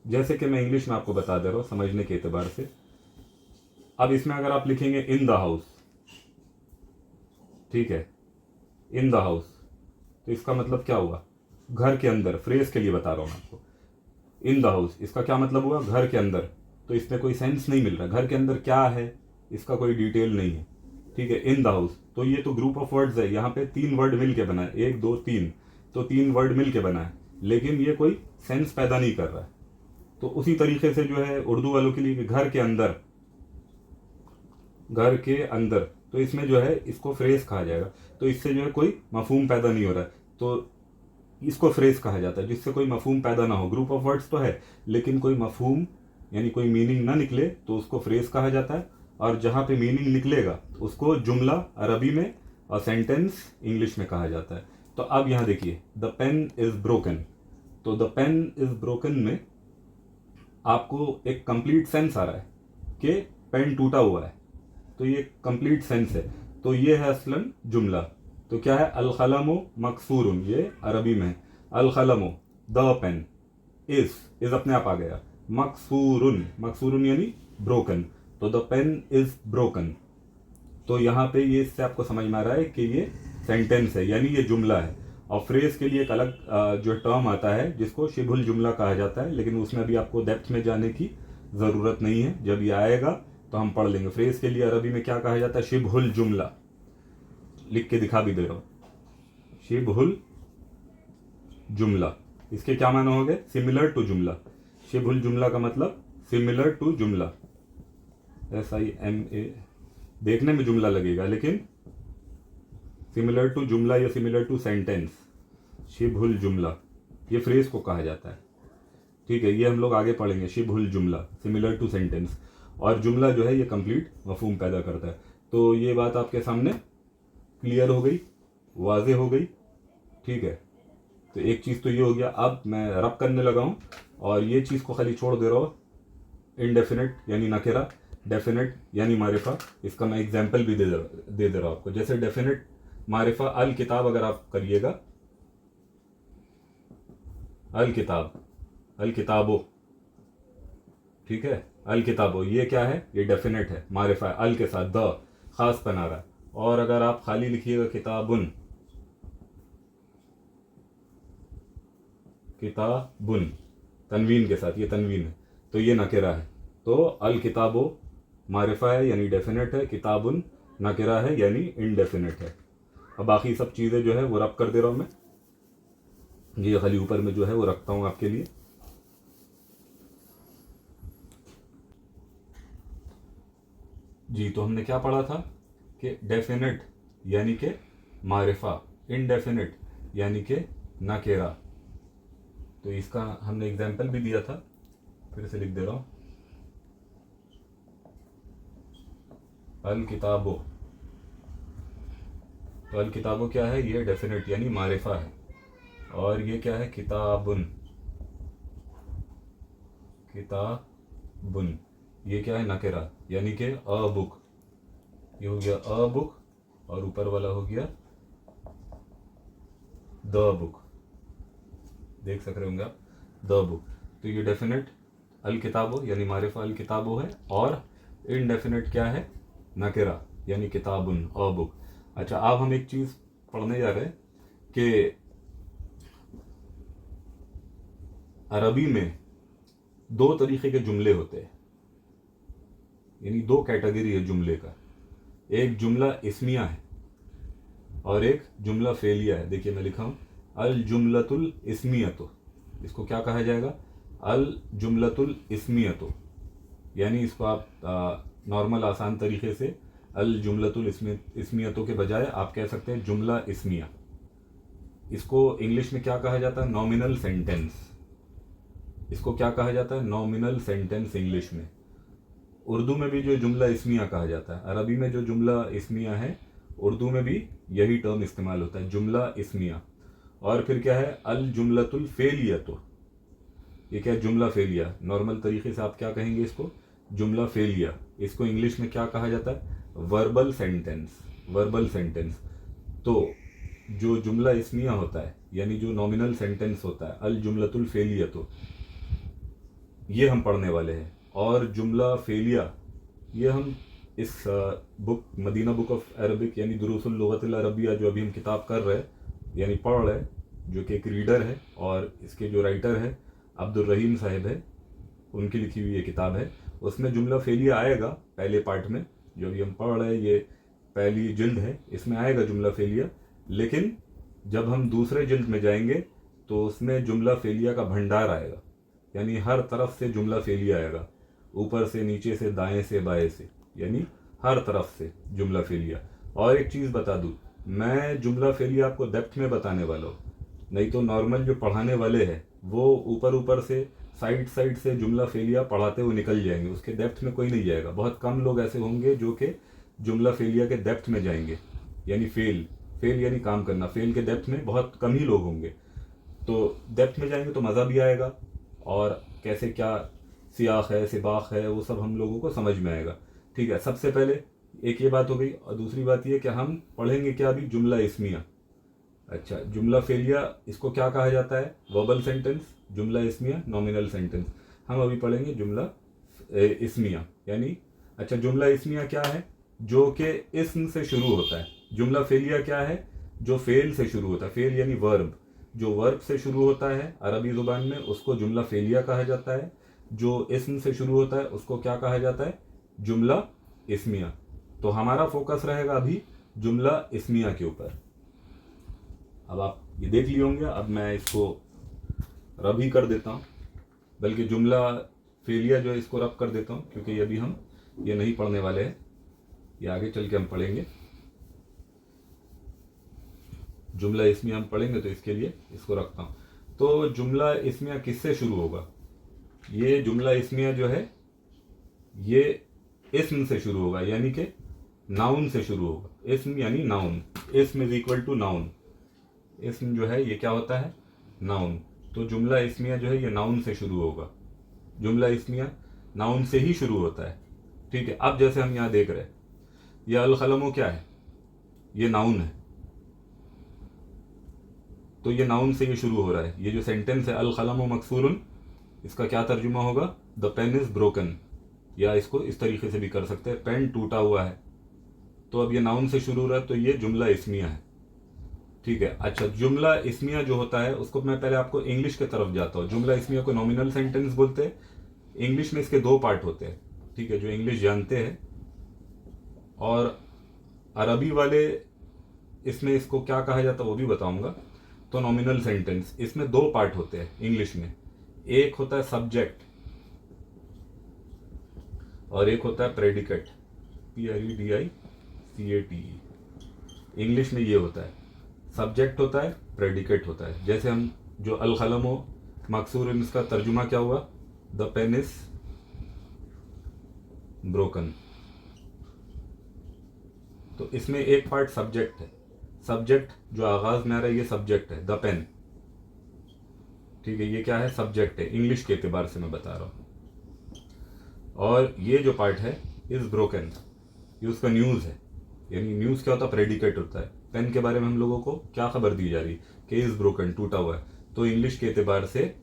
A: जैसे कि मैं इंग्लिश में आपको बता दे रहा हूं समझने के एतबार से। अब इसमें अगर आप लिखेंगे इन द हाउस, ठीक है, इन द हाउस, तो इसका मतलब क्या हुआ, घर के अंदर। फ्रेज के लिए बता रहा हूं मैं आपको। इन द हाउस, इसका क्या मतलब हुआ, घर के अंदर। तो इसमें कोई सेंस नहीं मिल रहा, घर के अंदर क्या है इसका कोई डिटेल नहीं है। ठीक है, इन द हाउस, तो ये तो ग्रुप ऑफ वर्ड्स है, यहाँ पे 3 वर्ड मिल के बना है, 1 2 3, तो 3 वर्ड मिल के बना है, लेकिन ये कोई सेंस पैदा नहीं कर रहा है। तो उसी तरीके से जो है उर्दू वालों के लिए कि घर के अंदर, घर के अंदर, तो इसमें जो है इसको फ्रेज कहा जाएगा। तो इससे जो है कोई मफहूम पैदा नहीं हो रहा है, तो इसको फ्रेज कहा जाता है, जिससे कोई मफहूम पैदा ना हो। ग्रुप ऑफ वर्ड्स तो है, लेकिन कोई मफहूम यानी कोई मीनिंग ना निकले, तो उसको फ्रेज कहा जाता है। और जहाँ पे मीनिंग निकलेगा उसको जुमला अरबी में और सेंटेंस इंग्लिश में कहा जाता है। तो अब यहाँ देखिए, द पेन इज ब्रोकन। तो द पेन इज ब्रोकन में आपको एक कंप्लीट सेंस आ रहा है कि पेन टूटा हुआ है, तो ये कंप्लीट सेंस है। तो ये है असलन जुमला। तो क्या है, अल कलमु मकसूरुन, ये अरबी में है। अल कलमु, द पेन, इज अपने आप आ गया, मकसूरुन, मकसूरुन यानी ब्रोकन, तो द पेन इज ब्रोकन। तो यहाँ पे ये इससे आपको समझ में आ रहा है कि ये सेंटेंस है, यानी ये जुमला है। और फ्रेज के लिए एक अलग जो टर्म आता है जिसको शिबुल जुमला कहा जाता है, लेकिन उसमें अभी आपको डेप्थ में जाने की ज़रूरत नहीं है, जब ये आएगा तो हम पढ़ लेंगे। फ्रेज के लिए अरबी में क्या कहा जाता है? शिबहुल जुमला। लिख के दिखा भी दे रहा हूँ, शिबहुल जुमला। इसके क्या माना हो गए? सिमिलर टू जुमला। शिबहुल जुमला का मतलब सिमिलर टू जुमला, SIMA। देखने में जुमला लगेगा लेकिन सिमिलर टू जुमला या सिमिलर टू सेंटेंस, शिबहुल जुमला, ये फ्रेज को कहा जाता है। ठीक है, ये हम लोग आगे पढ़ेंगे। शिबहुल जुमला, सिमिलर टू सेंटेंस। और जुमला जो है ये कंप्लीट मफहूम पैदा करता है। तो ये बात आपके सामने क्लियर हो गई, वाज़ेह हो गई। ठीक है, तो एक चीज़ तो ये हो गया। अब मैं रब करने लगा हूँ और ये चीज़ को खाली छोड़ दे रहा हूँ, इनडेफिनेट यानी नकेरा, डेफिनेट यानी मारिफा। इसका मैं एग्जाम्पल भी दे दे रहा हूँ आपको। जैसे डेफिनेट मारिफा, अल किताब अगर आप करिएगा, अल किताब, अल किताबो, ठीक है, अल किताबो, ये क्या है? ये डेफिनेट है, मारिफा है, अल के साथ द खास बना रहा है। और अगर आप खाली लिखिएगा किताबुन, किताबुन तनवीन के साथ, ये तनवीन है तो ये नकेरा है। तो अल किताबो मारिफा है यानी डेफिनेट है, किताबुन नकेरा है यानी इनडेफिनेट है। अब बाकी सब चीज़ें जो है वो रब कर दे रहा हूँ मैं, ये खाली ऊपर में जो है वो रखता हूँ आपके लिए। जी, तो हमने क्या पढ़ा था कि डेफिनेट यानी कि मारिफा, इनडेफिनेट यानी कि नकेरा। तो इसका हमने एग्जाम्पल भी दिया था, फिर से लिख दे रहा हूँ, अल किताबो। तो अल किताबो क्या है? ये डेफिनेट यानी मारिफा है। और ये क्या है? किताबुन, किताबुन, ये क्या है? नकेरा यानी कि अ बुक। ये हो गया अ बुक और ऊपर वाला हो गया द बुक। देख सक रहे होंगे आप, द बुक। तो ये डेफिनेट अल किताबो यानी मारिफा अल किताबो है, और इनडेफिनेट क्या है? नकेरा यानी किताबुन, अ बुक। अच्छा, अब हम एक चीज़ पढ़ने जा रहे हैं कि अरबी में दो तरीके के जुमले होते हैं, यानी दो कैटेगरी है जुमले का। एक जुमला इस्मिया है और एक जुमला फेलिया है। देखिए मैं लिखा हूँ, अल जुमलतुल इस्मियतो। इसको क्या कहा जाएगा? अल जुमलतुल इस्मियतो, यानी इसको आप नॉर्मल आसान तरीके से अल जुमलतुल इस्मियतो के बजाय आप कह सकते हैं जुमला इस्मिया। इसको इंग्लिश में क्या कहा जाता है? Nominal sentence. इसको क्या कहा जाता है? नॉमिनल सेंटेंस इंग्लिश में। उर्दू में भी जो जुमला इस्मिया कहा जाता है, अरबी में जो जुमला इस्मिया है, उर्दू में भी यही टर्म इस्तेमाल होता है, जुमला इस्मिया। और फिर क्या है? अल जुमलतुल फेलियतो। ये क्या है? जुमला फेलिया। नॉर्मल तरीके से आप क्या कहेंगे इसको? जुमला फेलिया। इसको इंग्लिश में क्या कहा जाता है? Verbal sentence, verbal sentence. तो जो जुमला इस्मिया होता है यानी जो नॉमिनल सेंटेंस होता है, अल जुमलतुल फेलियतो, ये हम पढ़ने वाले हैं। और जुमला फेलिया ये हम इस book Madinah book of Arabic यानी दुरूसुल लुगतिल अरबिया जो अभी हम किताब कर रहे हैं यानी पढ़ रहे हैं, जो कि एक रीडर है और इसके जो राइटर है अब्दुल रहीम साहिब है, उनकी लिखी हुई ये किताब है। उसमें जुमला फेलिया आएगा पहले पार्ट में, जो अभी हम पढ़ रहे हैं, ये पहली जिल्द है, इसमें आएगा जुमला फेलिया। लेकिन जब हम दूसरे जिल्द में जाएंगे तो उसमें जुमला फेलिया का भंडार आएगा, यानी हर तरफ से जुमला फेलिया आएगा, ऊपर से, नीचे से, दाएं से, बाएं से, यानी हर तरफ से जुमला फेलिया। और एक चीज़ बता दूँ, मैं जुमला फेलिया आपको डेप्थ में बताने वाला हूँ, नहीं तो नॉर्मल जो पढ़ाने वाले हैं वो ऊपर ऊपर से, साइड साइड से जुमला फेलिया पढ़ाते हुए निकल जाएंगे, उसके डेप्थ में कोई नहीं जाएगा। बहुत कम लोग ऐसे होंगे जो कि जुमला फेलिया के डेप्थ में जाएंगे, यानी फेल, फेल यानी काम करना, फेल के डेप्थ में बहुत कम ही लोग होंगे। तो डेप्थ में जाएंगे तो मज़ा भी आएगा, और कैसे क्या सियाक है, सिबाक है, वो सब हम लोगों को समझ में आएगा। ठीक है, सबसे पहले एक ये बात हो गई। और दूसरी बात ये कि हम पढ़ेंगे क्या अभी? जुमला इस्मिया। अच्छा, जुमला फेलिया इसको क्या कहा जाता है? Verbal sentence. जुमला इस्मिया नॉमिनल सेंटेंस। हम अभी पढ़ेंगे जुमला इस्मिया, यानी अच्छा, जुमला इस्मिया क्या है? जो कि इस्म से शुरू होता है। जुमला फेलिया क्या है? जो फेल से शुरू होता है। फेल यानी वर्ब, जो वर्ब से शुरू होता है अरबी ज़ुबान में उसको जुमला फेलिया कहा जाता है। जो इस्म से शुरू होता है उसको क्या कहा जाता है? जुमला इस्मिया। तो हमारा फोकस रहेगा अभी जुमला इस्मिया के ऊपर। अब आप ये देख लिए होंगे, अब मैं इसको रब ही कर देता हूँ, बल्कि जुमला फेलिया जो है इसको रब कर देता हूँ, क्योंकि अभी हम ये नहीं पढ़ने वाले हैं, ये आगे चल के हम पढ़ेंगे। जुमला इस्मिया हम पढ़ेंगे तो इसके लिए इसको रखता हूँ। तो जुमला इस्मिया किससे शुरू होगा? ये जुमला इस्मिया जो है ये इस्म से शुरू होगा, यानी कि नाउन से शुरू होगा। इस्म यानी नाउन, इस्म इज इक्वल टू नाउन। इस्म जो है ये क्या होता है? नाउन। तो जुमला इस्मिया जो है ये नाउन से शुरू होगा। जुमला इस्मिया नाउन से ही शुरू होता है, ठीक है। अब जैसे हम यहाँ देख रहे हैं, ये अल क़लमो क्या है? ये नाउन है, तो ये नाउन से ये शुरू हो रहा है। ये जो सेंटेंस है अल क़लमो मकसूरुन, इसका क्या तर्जुमा होगा? द पेन इज ब्रोकन, या इसको इस तरीके से भी कर सकते हैं, पेन टूटा हुआ है। तो अब ये नाउन से शुरू हो रहा है, तो ये जुमला इस्मिया है, ठीक है। अच्छा, जुमला इस्मिया जो होता है उसको मैं पहले आपको इंग्लिश की तरफ जाता हूँ। जुमला इस्मिया को नॉमिनल सेंटेंस बोलते हैं। इंग्लिश में इसके दो पार्ट होते हैं, ठीक है, जो इंग्लिश जानते हैं। और अरबी वाले इसमें इसको क्या कहा जाता है वो भी बताऊंगा। तो नॉमिनल सेंटेंस, इसमें दो पार्ट होते हैं इंग्लिश में। एक होता है सब्जेक्ट और एक होता है प्रेडिकेट, PREDICATE। इंग्लिश में ये होता है, सब्जेक्ट होता है, प्रेडिकेट होता है। जैसे हम जो अल क़लमो मकसूर, इसका तर्जुमा क्या हुआ? The pen is broken. तो इसमें एक पार्ट सब्जेक्ट है। सब्जेक्ट जो आगाज में आ रहा है ये सब्जेक्ट है, द पेन, ठीक है। ये क्या है? सब्जेक्ट है, इंग्लिश के एतबार से मैं बता रहा हूं। और ये जो पार्ट है इज ब्रोकन, ये उसका न्यूज़ है। यानी न्यूज़ क्या होता है? प्रेडिकेट होता है। पेन के बारे में हम लोगों को क्या खबर दी जा रही कि इज ब्रोकन, टूटा हुआ है। तो इंग्लिश के एतबार से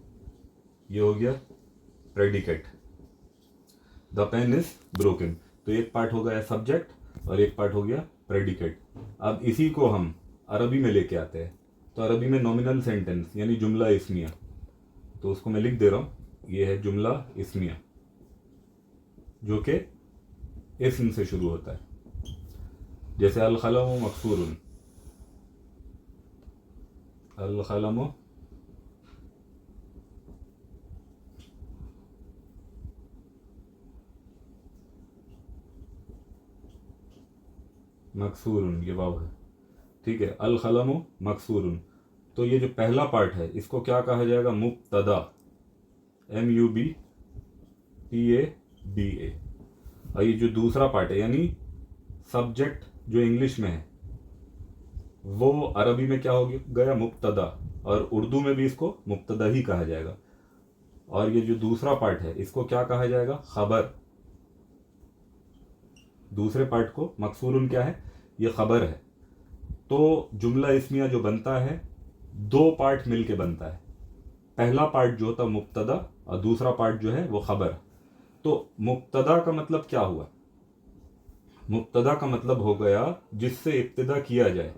A: ये हो गया predicate, the pen is broken. तो एक पार्ट हो गया सब्जेक्ट और एक पार्ट हो गया प्रेडिकेट। अब इसी को हम अरबी में लेके आते हैं। तो अरबी में नॉमिनल सेंटेंस यानी जुमला इस्मिया, तो उसको मैं लिख दे रहा हूं, ये है जुमला इस्मिया, जो कि इस्म से शुरू होता है। जैसे अल क़लमो मकसूरुन, अल क़लमो मकसूरुन, ये वाव है, ठीक है। अल क़लमो मकसूरुन, तो ये जो पहला पार्ट है इसको क्या कहा जाएगा? मुब्तदा, MUBTADA। और ये जो दूसरा पार्ट है यानी सब्जेक्ट जो इंग्लिश में है वो अरबी में क्या हो गया? मुब्तदा। और उर्दू में भी इसको मुब्तदा ही कहा जाएगा। और ये जो दूसरा पार्ट है इसको क्या कहा जाएगा? खबर। दूसरे पार्ट को मकसूरुन क्या है? ये खबर है। तो जुमला इस्मिया जो बनता है दो पार्ट मिलके बनता है। पहला पार्ट जो होता है मुब्तदा और दूसरा पार्ट जो है वो खबर। तो मुब्तदा का मतलब क्या हुआ? मुब्तदा का मतलब हो गया जिससे इब्तिदा किया जाए।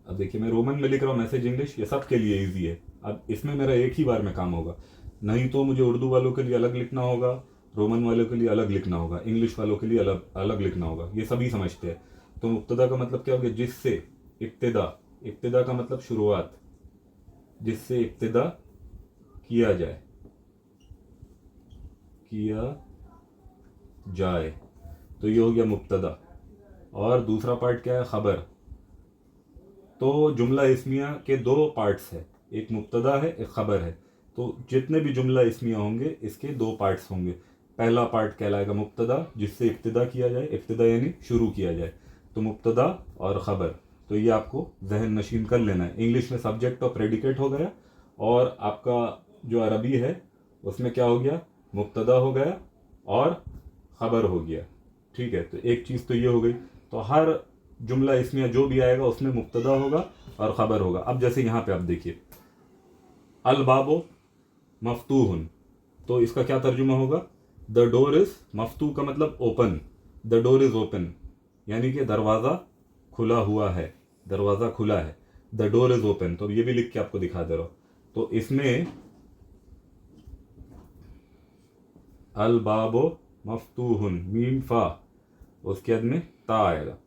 A: अब देखिए मैं रोमन में लिख रहा हूँ, मैसेज इंग्लिश, ये सब के लिए इजी है। अब इसमें मेरा एक ही बार में काम होगा, नहीं तो मुझे उर्दू वालों के लिए अलग लिखना होगा, रोमन वालों के लिए अलग लिखना होगा, इंग्लिश वालों के लिए अलग अलग लिखना होगा। ये सभी समझते हैं। तो मुब्तदा का मतलब क्या हो गया? जिससे इब्तिदा, इब्तिदा का मतलब शुरुआत, जिससे इब्तिदा किया जाए, किया जाए, तो ये हो गया मुब्तदा। और दूसरा पार्ट क्या है? खबर। तो जुमला इस्मिया के दो पार्ट्स है, एक मुब्तदा है, एक खबर है। तो जितने भी जुमला इस्मिया होंगे इसके दो पार्ट्स होंगे। पहला पार्ट कहलाएगा मुब्तदा, जिससे इब्तिदा किया जाए, इब्तिदा यानी शुरू किया जाए, तो मुब्तदा और ख़बर। तो ये आपको जहन नशीन कर लेना है। इंग्लिश में सब्जेक्ट और प्रेडिकेट हो गया, और आपका जो अरबी है उसमें क्या हो गया? मुब्तदा हो गया और ख़बर हो गया, ठीक है। तो एक चीज़ तो ये हो गई। तो हर जुमला इसमें जो भी आएगा उसमें मुब्तदा होगा और ख़बर होगा। अब जैसे यहाँ पे आप देखिए, अल बाबो मफ्तूहुन, तो इसका क्या तर्जुमा होगा? द डोर इज मफ्तू का मतलब open, the door is open, यानी कि दरवाज़ा खुला हुआ है, दरवाज़ा खुला है, द डोर इज ओपन। तो ये भी लिख के आपको दिखा दे रहा हूँ। तो इसमें अल बाबो मफ्तूहुन, मीम फा, उसके बाद में ता आएगा,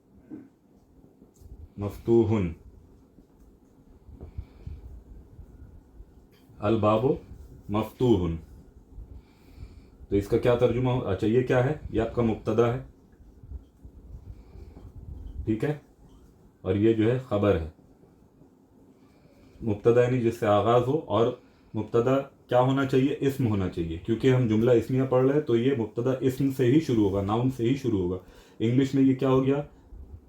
A: मफ्तूहुन, अल बाबो मफ्तूहुन। तो इसका क्या तर्जुमा हो? अच्छा, ये क्या है? ये आपका मुब्तदा है, ठीक है, और ये जो है खबर है। मुब्तदा यानी जिससे आगाज हो, और मुब्तदा क्या होना चाहिए? इस्म होना चाहिए, क्योंकि हम जुमला इस्मिया पढ़ रहे हैं तो ये मुब्तदा इस्म से ही शुरू होगा, नाउन से ही शुरू होगा। इंग्लिश में ये क्या हो गया?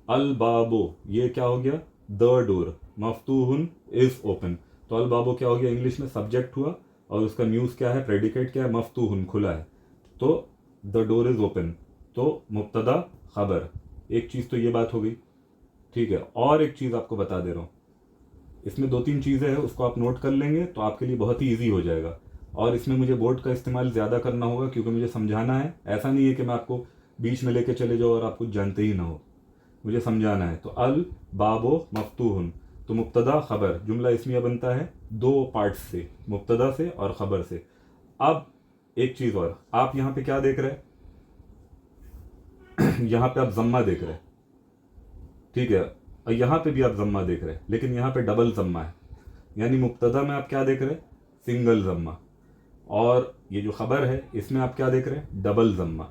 A: अल बाबो, ये क्या हो गया? द डोर, मफ्तूहुन इज ओपन। तो अल बाबो क्या हो गया? इंग्लिश में सब्जेक्ट हुआ, और उसका न्यूज़ क्या है? प्रेडिकेट क्या है? मफ्तूहुन, खुला है। तो द डोर इज ओपन, तो मुब्तदा खबर। एक चीज़ तो ये बात हो गई, ठीक है। और एक चीज़ आपको बता दे रहा हूँ, इसमें 2-3 चीज़ें हैं, उसको आप नोट कर लेंगे तो आपके लिए बहुत ही ईजी हो जाएगा। और इसमें मुझे बोर्ड का इस्तेमाल ज़्यादा करना होगा, क्योंकि मुझे समझाना है। ऐसा नहीं है कि मैं आपको बीच में लेके चले जाऊँ और आप कुछ जानते ही ना हो, मुझे समझाना है। तो अल बाबो मफ्तूहुन, तो मुब्तदा खबर, जुमला इस्मिया बनता है 2 पार्ट्स से, मुब्तदा से और ख़बर से। अब एक चीज़ और, आप यहाँ पे क्या देख रहे हैं? यहाँ पे आप जम्मा देख रहे हैं, ठीक है, और यहाँ पे भी आप जम्मा देख रहे हैं, लेकिन यहाँ पे डबल जम्मा है। यानी मुब्तदा में आप क्या देख रहे हैं? सिंगल जम्मा, और ये जो खबर है इसमें आप क्या देख रहे हैं? डबल जम्मा।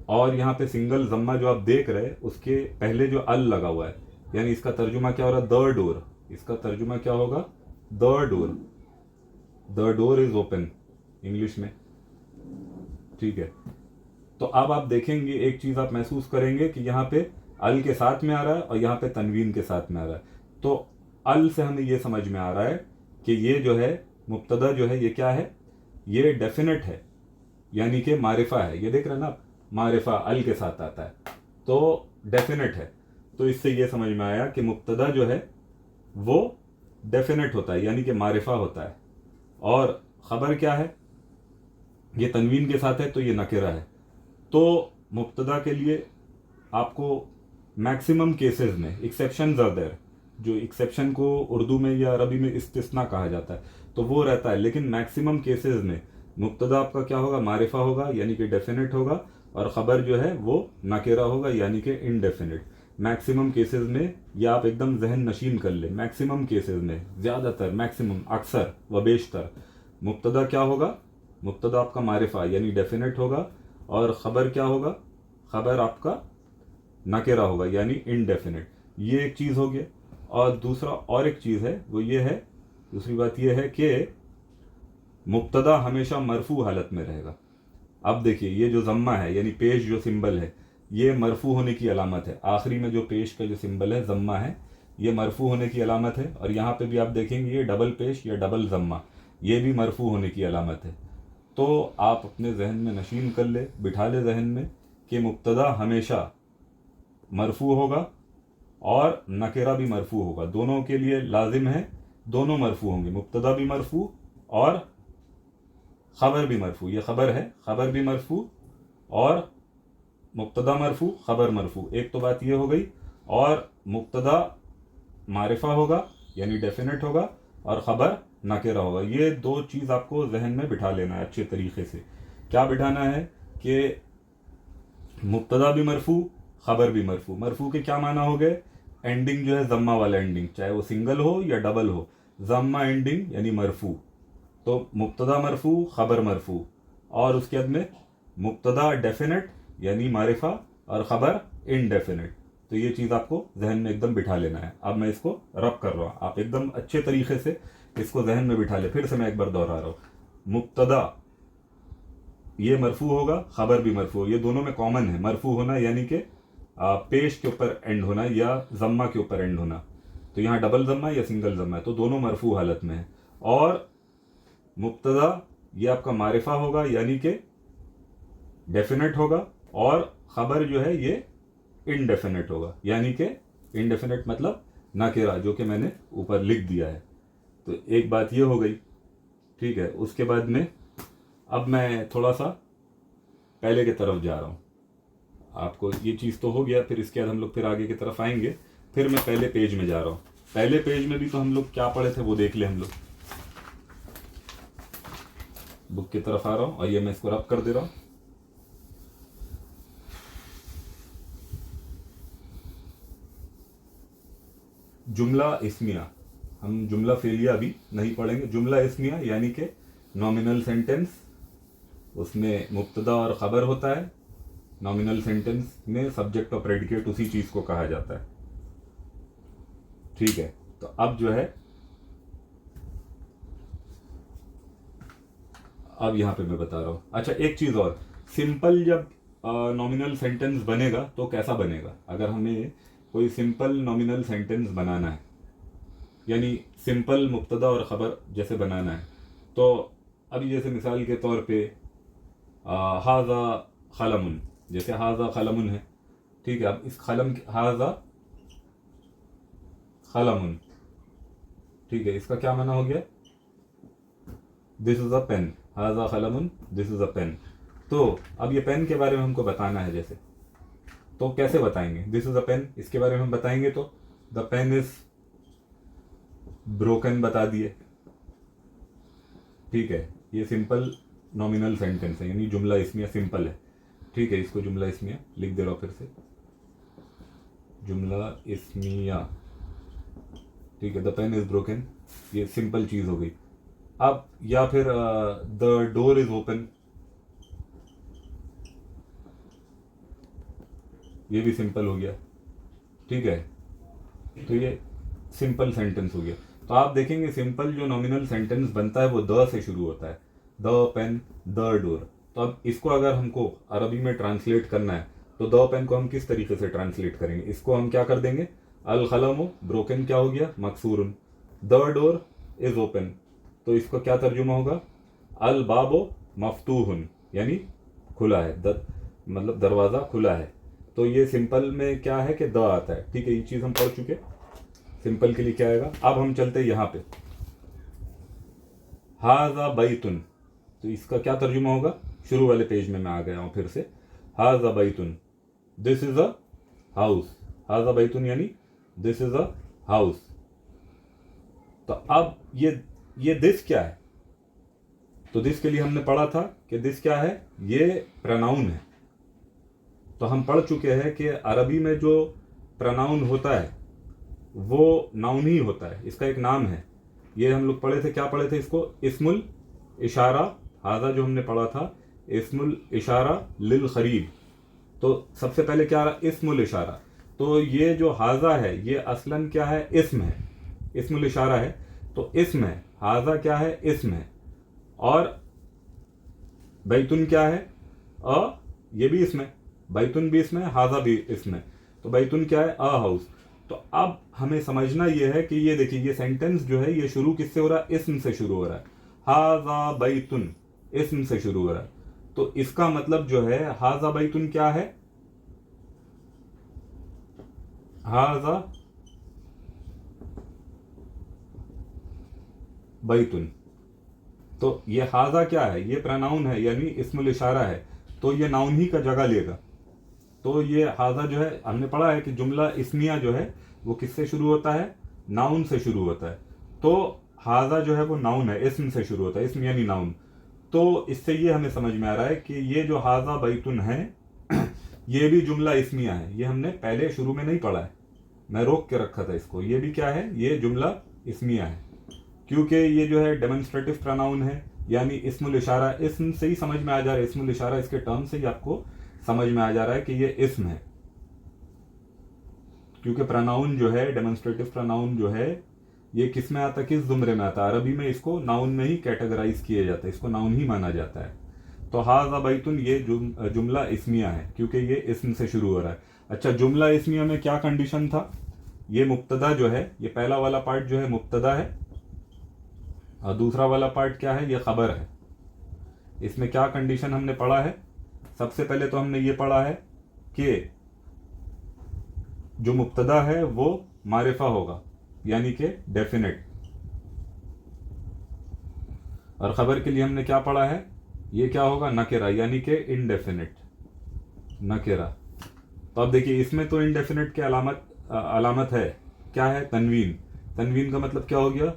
A: और यहाँ पे सिंगल जम्मा जो आप देख रहे हैं, उसके पहले जो अल लगा हुआ है, यानी इसका तर्जुमा क्या हो रहा है? The door. इसका तर्जुमा क्या होगा? The door, the door is open English में, ठीक है। तो अब आप देखेंगे, एक चीज आप महसूस करेंगे कि यहाँ पे अल के साथ में आ रहा है और यहाँ पे तनवीन के साथ में आ रहा है। तो अल से हमें ये समझ में आ रहा है कि ये जो है मुब्तदा जो है ये क्या है? ये डेफिनेट है, यानी कि मारिफा है। ये देख रहे हैं ना आप, मारिफा अल के साथ आता है तो डेफिनेट है। तो इससे ये समझ में आया कि मुब्तदा जो है वो डेफिनेट होता है, यानी कि मारिफा होता है। और खबर क्या है? ये तनवीन के साथ है तो ये नकिरा है। तो मुब्तदा के लिए आपको मैक्सिमम केसेस में, एक्सेप्शंस आर देयर, जो एक्सेप्शन को उर्दू में या अरबी में इस्तिस्ना कहा जाता है, तो वो रहता है। लेकिन मैक्सिमम केसेस में मुब्तदा आपका क्या होगा? मारिफा होगा, यानी कि डेफिनेट होगा, और ख़बर जो है वो नाकिरा होगा, यानी कि इनडेफिनेट। मैक्सिमम केसेस में, या आप एकदम जहन नशीन कर ले, मैक्सिमम केसेस में, ज़्यादातर, मैक्सिमम, अक्सर व बेशतर, मुब्तदा क्या होगा? मुब्तदा आपका मारिफा यानी डेफिनेट होगा, और ख़बर क्या होगा? ख़बर आपका नाकिरा होगा, यानी इनडेफिनेट। ये एक चीज़ हो गया। और दूसरा और एक चीज़ है, वो ये है, दूसरी बात ये है कि मुब्तदा हमेशा मरफू हालत में रहेगा। अब देखिए, ये जो जम्मा है यानी पेश जो सिंबल है, ये मरफू होने की अलामत है। आखिरी में जो पेश का जो सिंबल है जम्मा है, ये मरफू होने की अलामत है। और यहाँ पे भी आप देखेंगे ये डबल पेश या डबल जम्मा, ये भी मरफू होने की अलामत है। तो आप अपने जहन में नशीन कर ले, बिठा ले जहन में कि मुब्तदा हमेशा मरफू होगा और नकेरा भी मरफू होगा, दोनों के लिए लाजिम है, दोनों मरफू होंगे, मुब्तदा भी मरफू और ख़बर भी मरफू। ये ख़बर है, ख़बर भी मरफू और मुब्तदा मरफू, ख़बर मरफू। एक तो बात ये हो गई। और मुब्तदा मारिफा होगा यानी डेफिनेट होगा, और ख़बर नाकिरा होगा। ये 2 चीज़ आपको जहन में बिठा लेना है अच्छे तरीके से। क्या बिठाना है? कि मुब्तदा भी मरफू, ख़बर भी मरफू। मरफू के क्या माना हो गए? एंडिंग जो है जम्मा वाला एंडिंग, चाहे वो सिंगल हो या डबल हो, जम्मा एंडिंग यानी मरफू। तो मुब्तदा मरफू, ख़बर मरफू, और उसके बाद में मुब्तदा डेफिनेट यानी मारिफा, और ख़बर इनडेफिनेट। तो ये चीज़ आपको जहन में एकदम बिठा लेना है। अब मैं इसको रब कर रहा हूँ, आप एकदम अच्छे तरीके से इसको जहन में बिठा ले। फिर से मैं एक बार दोहरा रहा हूँ, मुब्तदा ये मरफू होगा, ख़बर भी मरफू, ये दोनों में कॉमन है मरफू होना, यानी कि पेश के ऊपर एंड होना या जम्मा के ऊपर एंड होना। तो यहाँ डबल जम्मा या सिंगल जम्मा है, तो दोनों मरफू हालत में है। और मुब्तदा ये आपका मारिफा होगा यानी कि डेफिनेट होगा, और ख़बर जो है ये इनडेफिनेट होगा, यानी कि इनडेफिनेट मतलब नाकिरा, जो कि मैंने ऊपर लिख दिया है। तो एक बात ये हो गई, ठीक है। उसके बाद में अब मैं थोड़ा सा पहले की तरफ जा रहा हूँ। आपको ये चीज़ तो हो गया, फिर इसके बाद हम लोग फिर आगे की तरफ आएंगे। फिर मैं पहले पेज में जा रहा हूँ। पहले पेज में भी तो हम लोग क्या पढ़े थे वो देख ले हम लोग। बुक की तरफ आ रहा हूँ और ये मैं इसको रब कर दे रहा हूँ। जुमला इस्मिया, हम जुमला फेलिया अभी नहीं पढ़ेंगे। जुमला इस्मिया यानी कि नॉमिनल सेंटेंस, उसमें मुब्तदा और ख़बर होता है। नॉमिनल सेंटेंस में सब्जेक्ट और प्रेडिकेट उसी चीज़ को कहा जाता है, ठीक है। तो अब जो है, अब यहाँ पे मैं बता रहा हूँ। अच्छा, एक चीज़ और, सिंपल जब नॉमिनल सेंटेंस बनेगा तो कैसा बनेगा? अगर हमें कोई सिंपल नॉमिनल सेंटेंस बनाना है, यानी सिंपल मुब्तदा और ख़बर जैसे बनाना है, तो अभी जैसे मिसाल के तौर पे हाजा खलमुन, जैसे हाजा खलमुन है, ठीक है। अब इस खलम, हाजा खलमुन, ठीक है, इसका क्या माना हो गया? This is a pen. हाजा खलमुन, दिस इज अ पेन। तो अब ये पेन के बारे में हमको बताना है, जैसे तो कैसे बताएंगे? दिस इज अ पेन, इसके बारे में हम बताएंगे तो द पेन इज ब्रोकन बता दिए, ठीक है। ये सिंपल नॉमिनल सेंटेंस है, यानी जुमला इस्मिया सिंपल है, ठीक है। इसको जुमला इस्मिया लिख दे रहा हूँ फिर से, जुमला इस्मिया, ठीक है। द पेन इज ब्रोकन, ये सिंपल चीज हो गई। अब या फिर द डोर इज ओपन, ये भी सिंपल हो गया, ठीक है। तो ये सिंपल सेंटेंस हो गया। तो आप देखेंगे सिंपल जो नॉमिनल सेंटेंस बनता है वो द से शुरू होता है, द पेन, द डोर। तो अब इसको अगर हमको अरबी में ट्रांसलेट करना है तो द पेन को हम किस तरीके से ट्रांसलेट करेंगे? इसको हम क्या कर देंगे? अल खलमु ब्रोकन क्या हो गया? मकसूरन। द डोर इज ओपन, तो इसका क्या तर्जुमा होगा? अल बाबो मफतूहन, यानी खुला है, मतलब दरवाज़ा खुला है। तो ये सिंपल में क्या है कि द आता है, ठीक है। ये चीज़ हम पढ़ चुके। सिंपल के लिए क्या आएगा? अब हम चलते हैं यहाँ पे, हाजा बैतुन, तो इसका क्या तर्जुमा होगा? शुरू वाले पेज में मैं आ गया हूँ फिर से। हाजा बैतुन, दिस इज अ हाउस। हाजा बैतुन यानी दिस इज अ हाउस। तो अब ये दिस क्या है? तो दिस के लिए हमने पढ़ा था कि दिस क्या है? ये प्रनाउन है। तो हम पढ़ चुके हैं कि अरबी में जो प्रनाउन होता है वो नाउन ही होता है, इसका एक नाम है। ये हम लोग पढ़े थे, क्या पढ़े थे इसको? इस्मुल इशारा। हाजा जो हमने पढ़ा था, इस्मुल इशारा लिल खरीब। तो सबसे पहले क्या रहा? इस्मुल इशारा। तो ये जो हाजा है ये असलन क्या है? इस्म है, इस्मुल इशारा है, तो इस्म है। हाजा क्या है? इस्म है। और बैतुन क्या है? ये भी इसमें, बैतुन भी इसमें, हाजा भी इसमें। तो बैतुन क्या है? A house. तो अब हमें समझना यह है कि ये देखिए, ये सेंटेंस जो है ये शुरू किससे हो रहा है? इस्म से शुरू हो रहा है। हाजा बैतुन इस्म से शुरू हो रहा है। तो इसका मतलब जो है हाजा बैतुन क्या है? हाजा बैतुन। तो ये हाजा क्या है? ये प्रनाउन है, यानी इस्मुल इशारा है, तो ये नाउन ही का जगह लेगा। तो ये हाजा जो है, हमने पढ़ा है कि जुमला इस्मिया जो है वो किससे शुरू होता है? नाउन से शुरू होता है। तो हाजा जो है वो नाउन है, इस्म से शुरू होता है, इस्म यानी नाउन। तो इससे ये हमें समझ में आ रहा है कि ये जो हाजा बैतुन है ये भी जुमला इस्मिया है। ये हमने पहले शुरू में नहीं पढ़ा है, मैं रोक के रखा था इसको। ये भी क्या है? ये जुमला इस्मिया है, क्योंकि ये जो है डेमोन्स्ट्रेटिव प्रोनाउन है, यानी इस्मुल इशारा। इस्म से ही समझ में आ जा रहा है, इस्मुल इशारा इसके टर्म से ही आपको समझ में आ जा रहा है कि ये इस्म है। क्योंकि प्रोनाउन जो है, डेमोन्स्ट्रेटिव प्रोनाउन जो है, ये किस में आता है? किस जुमरे में आता है? अरबी में इसको नाउन में ही कैटेगराइज किया जाता है, इसको नाउन ही माना जाता है। तो हाजा बैतुन ये जुमला इस्मिया है, क्योंकि ये इस्म से शुरू हो रहा है। अच्छा, जुमला इस्मिया में क्या कंडीशन था? ये मुब्तदा जो है, ये पहला वाला पार्ट जो है मुब्तदा है, और दूसरा वाला पार्ट क्या है? ये खबर है। इसमें क्या कंडीशन हमने पढ़ा है? सबसे पहले तो हमने ये पढ़ा है कि जो मुब्तदा है वो मारिफा होगा, यानी कि डेफिनेट। और खबर के लिए हमने क्या पढ़ा है? ये क्या होगा? नकेरा, यानी कि इनडेफिनेट, नकेरा। तो अब देखिए, इसमें तो इनडेफिनेट की अलामत है, क्या है? तनवीन। तनवीन का मतलब क्या हो गया?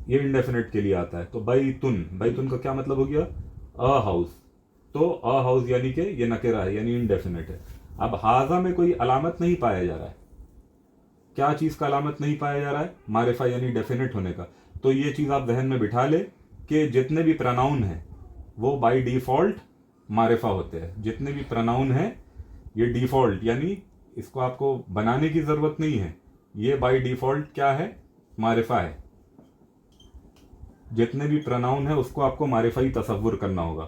A: ये इंडेफिनेट के लिए आता है। तो बैतुन का क्या मतलब हो गया? A house. तो अ हाउस यानी कि ये नकेरा है, यानी इंडेफिनेट है। अब हाजा में कोई अलामत नहीं पाया जा रहा है। क्या चीज का अलामत नहीं पाया जा रहा है? मारिफा यानी डेफिनेट होने का। तो ये चीज आप जहन में बिठा ले कि जितने भी प्रोनाउन हैं वो बाय डिफॉल्ट मारिफा होते हैं। जितने भी प्रोनाउन हैं ये डिफॉल्ट, यानी इसको आपको बनाने की जरूरत नहीं है, ये बाय डिफॉल्ट क्या है? मारिफा है। जितने भी प्रोनाउन है उसको आपको मारिफा ही तसव्वुर करना होगा।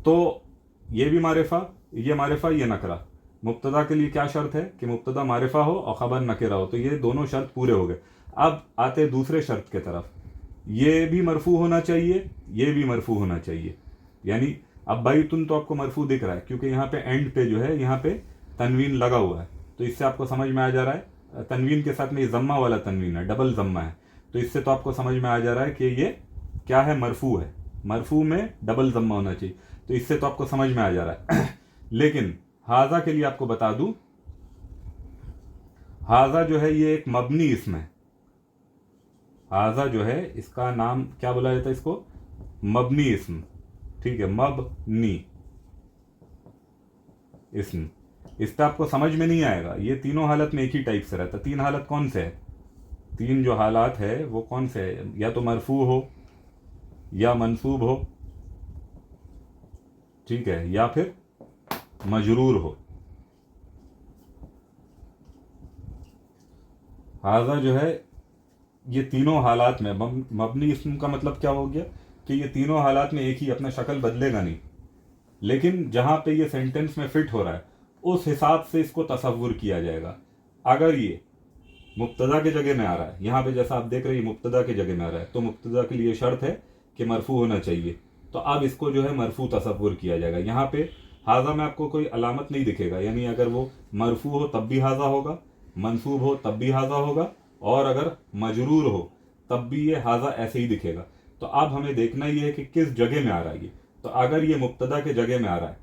A: तो ये भी मारिफा, ये नकरा। मुब्तदा के लिए क्या शर्त है? कि मुब्तदा मारिफा हो और खबर नकेरा हो। तो ये दोनों शर्त पूरे हो गए। अब आते दूसरे शर्त के तरफ, ये भी मरफू होना चाहिए, ये भी मरफू होना चाहिए। यानी अब बैतुन तो आपको मरफू दिख रहा है क्योंकि यहाँ पे एंड पे जो है यहाँ पे तनवीन लगा हुआ है। तो इससे आपको समझ में आ जा रहा है, तनवीन के साथ में ये जम्मा वाला तनवीन है, डबल जम्मा है। तो इससे तो आपको समझ में आ जा रहा है कि ये क्या है? मरफू है। मरफू में डबल जम्मा होना चाहिए। तो इससे तो आपको समझ में आ जा रहा है। लेकिन हाजा के लिए आपको बता दूं, हाजा जो है ये एक मबनी इसम है। हाजा जो है इसका नाम क्या बोला जाता है? इसको मबनी इसम। ठीक है, मबनी इसम। इस पर आपको समझ में नहीं आएगा, ये तीनों हालत में एक ही टाइप से रहता है। तीन हालत कौन से है? तीन जो हालात है वो कौन से है? या तो मरफू हो, या मंसूब हो, ठीक है, या फिर मजरूर हो। हाजा जो है ये तीनों हालात में, मबनी इस्म का मतलब क्या हो गया? कि ये तीनों हालात में एक ही, अपना शक्ल बदलेगा नहीं, लेकिन जहां पे ये सेंटेंस में फिट हो रहा है उस हिसाब से इसको तसव्वुर किया जाएगा। अगर ये मुब्तदा के जगह में आ रहा है, यहाँ पे जैसा आप देख रहे हैं मुब्तदा के जगह में आ रहा है, तो मुब्तदा के लिए शर्त है कि मरफू होना चाहिए। तो अब इसको जो है मरफू तसव्वुर किया जाएगा। यहाँ पे हाजा में आपको कोई अलामत नहीं दिखेगा, यानी अगर वो मरफू हो तब भी हाजा होगा, मंसूब हो तब भी हाजा होगा, और अगर मजरूर हो तब भी ये हाजा ऐसे ही दिखेगा। तो अब हमें देखना ये है कि किस जगह में आ रहा है ये। तो अगर ये मुब्तदा के जगह में आ रहा है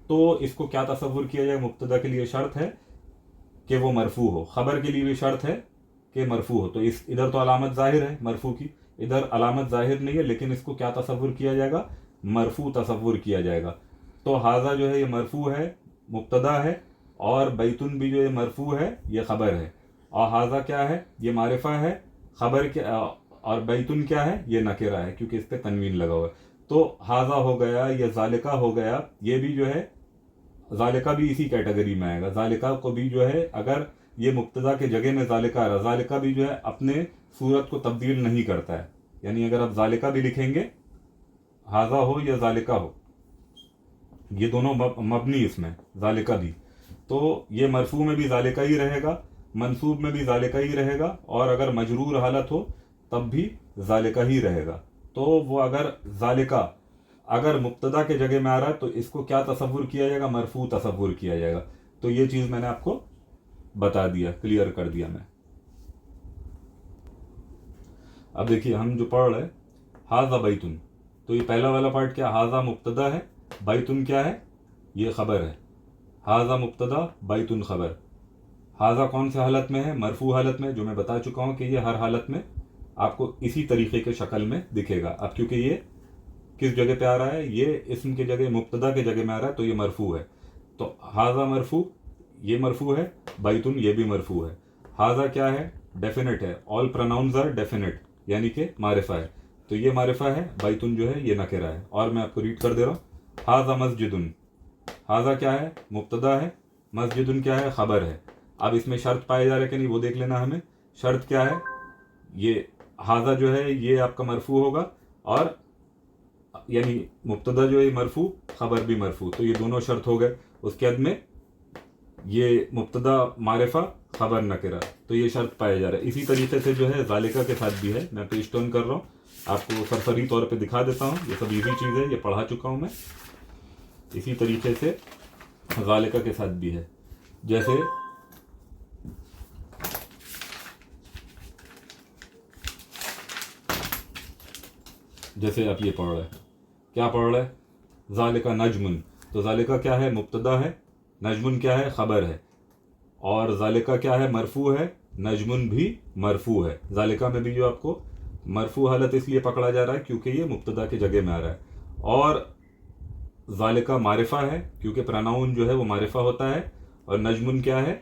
A: तो इसको क्या तसव्वुर किया जाए? मुब्तदा के लिए शर्त है कि वो मरफू हो, खबर के लिए भी शर्त है कि मरफू हो। तो इस इधर तो अलामत जाहिर है मरफू की, इधर अलामत जाहिर नहीं है, लेकिन इसको क्या तसव्वुर किया जाएगा? मरफू तसव्वुर किया जाएगा। तो हाजा जो है ये मरफू है, मुब्तदा है, और बैतुन भी जो है मरफू है, ये खबर है। और हाजा क्या है? ये मारिफा है, खबर क्या, और बैतुन क्या है? ये नकेरा है क्योंकि इस पर तनवीन लगा हुआ है। तो हाजा हो गया, ये जालिका हो गया, ये भी जो है जालिका भी इसी कैटेगरी में आएगा। जालिका को भी जो है, अगर ये मुब्तदा के जगह में जालिका आ रहा, जालिका भी जो है अपने सूरत को तब्दील नहीं करता है। यानी अगर आप जालिका भी लिखेंगे, हाजा हो या जालिका हो, ये दोनों मबनी इसमें, जालिका भी, तो ये मरफू में भी जालिका ही रहेगा, मंसूब में भी जालिका ही रहेगा, और अगर मजरूर हालत हो तब भी जालिका ही रहेगा। तो वो अगर जालिका अगर मुब्तदा के जगह में आ रहा है तो इसको क्या तसव्वुर किया जाएगा? मरफू तसव्वुर किया जाएगा। तो ये चीज मैंने आपको बता दिया, क्लियर कर दिया मैं। अब देखिए हम जो पढ़ रहे हैं हाजा बैतुन, तो ये पहला वाला पार्ट क्या? हाजा मुब्तदा है, बैतुन क्या है? ये खबर है। हाजा मुब्तदा, बैतुन खबर। हाजा कौन से हालत में है? मरफू हालत में, जो मैं बता चुका हूं कि ये हर हालत में आपको इसी तरीके के शक्ल में दिखेगा। अब क्योंकि ये किस जगह पे आ रहा है? ये इस्म के जगह, मुब्तदा के जगह में आ रहा है, तो ये मरफू है। तो हाजा मरफू, ये मरफू है, बैतुन ये भी मरफू है। हाजा क्या है? डेफिनेट है, ऑल प्रोनाउंस आर डेफिनेट, यानी कि मारिफा है, तो ये मारिफा है। बैतुन जो है ये नकेरा है। और मैं आपको रीड कर दे रहा हूँ, हाजा मस्जिदुन। हाजा क्या है? मुब्तदा है, मस्जिदुन क्या है? खबर है। अब इसमें शर्त पाए जा रहे कि नहीं वो देख लेना हमें। शर्त क्या है? ये हाजा जो है ये आपका मरफू होगा, और यानी मुब्तदा जो है मरफू, खबर भी मरफू, तो ये दोनों शर्त हो गए। उसके बाद में ये मुब्तदा मारिफा, खबर नकेरा, तो ये शर्त पाया जा रहा है। इसी तरीके से जो है जालिका के साथ भी है। मैं पेश टर्न कर रहा हूँ, आपको सरसरी तौर पे दिखा देता हूँ। ये सब इजी चीज़ है, ये पढ़ा चुका हूँ मैं। इसी तरीके से जालिका के साथ भी है। जैसे जैसे आप ये पढ़ रहे हैं, क्या पढ़ रहे हैं? जालिका नजमुन, तो जालिका क्या है? मुब्तदा है, नजमुन क्या है? खबर है। और जालिका क्या है? मरफू है, नजमुन भी मरफू है। जालिका में भी जो आपको मरफू हालत इसलिए पकड़ा जा रहा है क्योंकि ये मुब्तदा के जगह में आ रहा है, और ज़ालिका मारिफा है क्योंकि प्रोनाउन जो है वो मारिफा होता है, और नजमुन क्या है,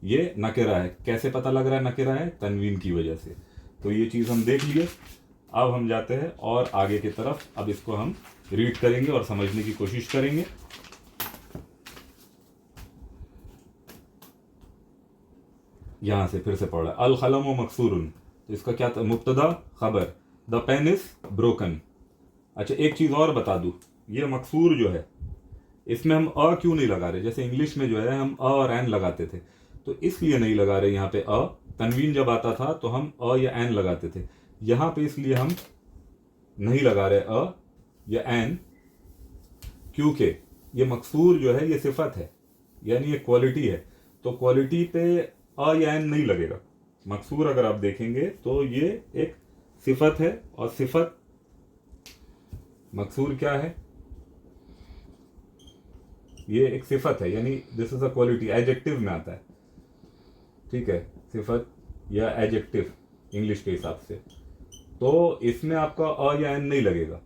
A: ये नकेरा है। कैसे पता लग रहा है नकेरा है? तनवीन की वजह से। तो ये चीज़ हम देख लिए। अब हम जाते हैं और आगे की तरफ, अब इसको हम रीड करेंगे और समझने की कोशिश करेंगे। यहां से फिर से पढ़ा, अल खलम व मकसूरुन, तो इसका क्या था? मुब्तदा खबर, द पेन इज ब्रोकन। अच्छा, एक चीज़ और बता दूं, ये मकसूर जो है इसमें हम अ क्यों नहीं लगा रहे? जैसे इंग्लिश में जो है हम अ और एन लगाते थे, तो इसलिए नहीं लगा रहे यहाँ पे अ। तनवीन जब आता था तो हम अ या एन लगाते थे, यहाँ पे इसलिए हम नहीं लगा रहे अ या एन, क्योंकि ये मकसूर जो है ये सिफत है, यानी ये क्वालिटी है। तो क्वालिटी पे अ या एन नहीं लगेगा। मकसूर अगर आप देखेंगे तो ये एक सिफत है, और सिफत मकसूर क्या है? ये एक सिफत है, यानी this is a quality, adjective में आता है। ठीक है, सिफत या एडजेक्टिव इंग्लिश के हिसाब से। तो इसमें आपका अ या एन नहीं लगेगा।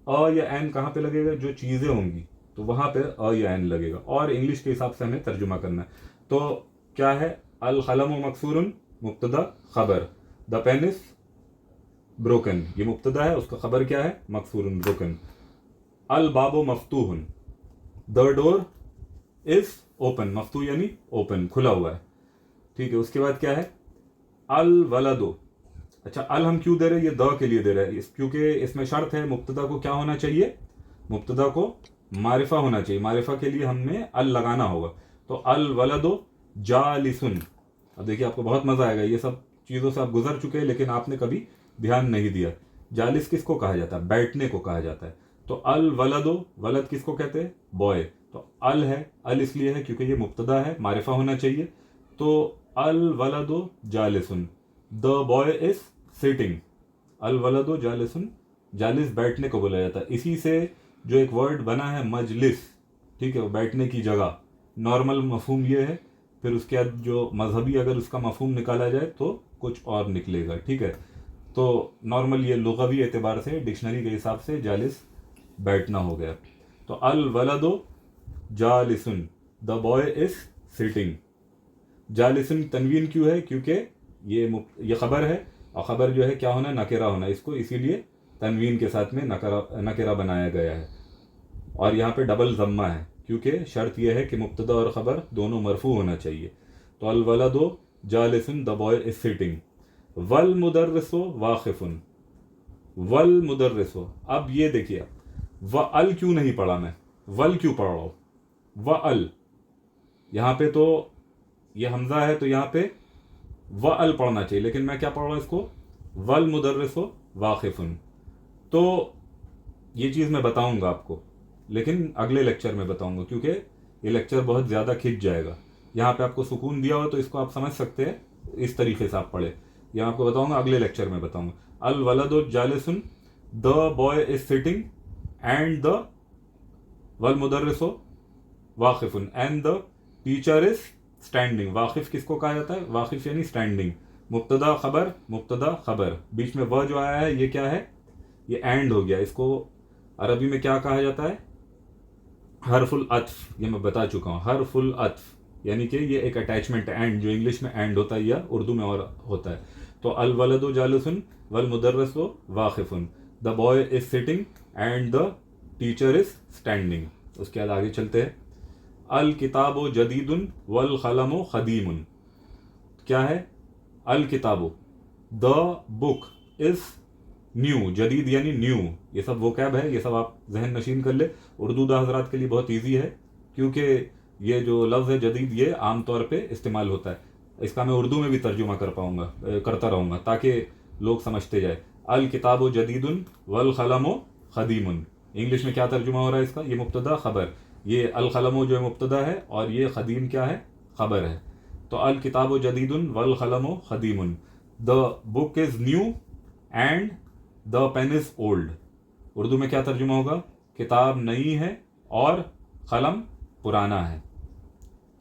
A: अ या एन कहाँ पे लगेगा? जो चीज़ें होंगी तो वहाँ पे अ या एन लगेगा, और इंग्लिश के हिसाब से हमें तर्जुमा करना है। तो क्या है? अल खलम मकसूरुन, मुब्तदा खबर, द पेन इज ब्रोकन, ये मुब्तदा है, उसका खबर क्या है? मकसूरुन, ब्रोकन। अल बाबो मफ्तूहन, द डोर इज ओपन, मफ्तू यानी ओपन, खुला हुआ है। ठीक है, उसके बाद क्या है? अल वलदो। अच्छा, अल हम क्यों दे रहे हैं? ये द के लिए दे रहे हैं, क्योंकि इसमें शर्त है मुब्तदा को क्या होना चाहिए? मुब्तदा को मारिफा होना चाहिए। मारिफा के लिए हमने अल लगाना होगा। तो अल वलदो जालिसुन। अब देखिए, आपको बहुत मजा आएगा, ये सब चीज़ों से आप गुजर चुके हैं लेकिन आपने कभी ध्यान नहीं दिया। जालिस किसको कहा जाता है? बैठने को कहा जाता है। तो अल वलदो, वलद किसको कहते हैं? बॉय। तो अल है, अल इसलिए है क्योंकि ये मुब्तदा है, मारिफा होना चाहिए। तो अल वलदो जालिसुन, द बॉय इज सिटिंग। अल वलदो जालिसुन, जालिस बैठने को बोला जाता है। इसी से जो एक वर्ड बना है मजलिस, ठीक है, वो बैठने की जगह, नॉर्मल मफहूम ये है। फिर उसके बाद जो मजहबी अगर उसका मफहूम निकाला जाए तो कुछ और निकलेगा। ठीक है, तो नॉर्मल ये लुग़वी एतबार से, डिक्शनरी के हिसाब से जालिस बैठना हो गया। तो अल वलदो जालिसुन, द बॉय इज सिटिंग। जालिसुन तनवीन क्यों है? क्योंकि ये खबर है, और खबर जो है क्या होना? नकेरा होना, इसको इसीलिए तनवीन के साथ में नकेरा बनाया गया है। और यहाँ पे डबल ज़म्मा है क्योंकि शर्त यह है कि मुब्तदा और ख़बर दोनों मरफू होना चाहिए। तो अल वलदो जालिसुन, द बॉय इज सिटिंग। वल मुदर्रिसो वाक़िफ़ुन, वल मुदर्रिसो। अब ये देखिए, व अल क्यों नहीं पढ़ा मैं? वल क्यों पढ़ रहा हूँ? व अल, यहाँ पे तो ये हमजा है, तो यहाँ पे व अल पढ़ना चाहिए, लेकिन मैं क्या पढ़ रहा हूँ इसको? वल मुदर्रिसो वाक़िफ़ुन। तो ये चीज़ मैं बताऊंगा आपको, लेकिन अगले लेक्चर में बताऊंगा, क्योंकि ये लेक्चर बहुत ज़्यादा खिंच जाएगा। यहाँ पे आपको सुकून दिया हो तो इसको आप समझ सकते हैं, इस तरीके से आप पढ़े। यह आपको बताऊंगा, अगले लेक्चर में बताऊंगा। अल वलदो जालिसुन, the boy is sitting, and the वल मुदर्रिसो वाक़िफ़ुन, and the teacher is standing. वाक़िफ़ किसको कहा जाता है? वाक़िफ़ यानी स्टैंडिंग। मुब्तदा खबर, मुब्तदा खबर, बीच में वह जो आया है ये क्या है? ये एंड हो गया। इसको अरबी में क्या कहा जाता है? हरफुल अत्फ। ये मैं बता चुका हूँ, हरफुल अत्फ, यानी कि ये एक अटैचमेंट एंड, जो इंग्लिश में एंड होता है या उर्दू में और होता है। तो अल वलदु जालिसुन वल मुदर्रिसु वाक़िफ़ुन, the boy is sitting and the teacher is standing. उसके बाद आगे चलते हैं। अल किताबो जदीदुन वल क़लमो क़दीमुन। क्या है? अल किताबो, द बुक इज न्यू, जदीद यानी न्यू। ये सब वो कैब है, ये सब आप जहन नशीन कर ले। उर्दू दा हजरात के लिए बहुत ईजी है, क्योंकि ये जो लफ्ज़ है जदीद, ये आम तौर पे इस्तेमाल होता है। इसका मैं उर्दू में भी तर्जुमा करता रहूँगा ताकि लोग समझते जाए। अल किताबो जदीदुन वल क़लमो क़दीमुन। इंग्लिश में क्या तर्जुमा हो रहा है इसका? ये मुब्तदा खबर, ये अल क़लमो जो है मुब्तदा है, और ये क़दीम क्या है? खबर है। तो अल किताबो जदीदुन वल क़लमो क़दीमुन, the book is new and the pen is old. Urdu में क्या तर्जुमा होगा? किताब नई है और कलम पुराना है।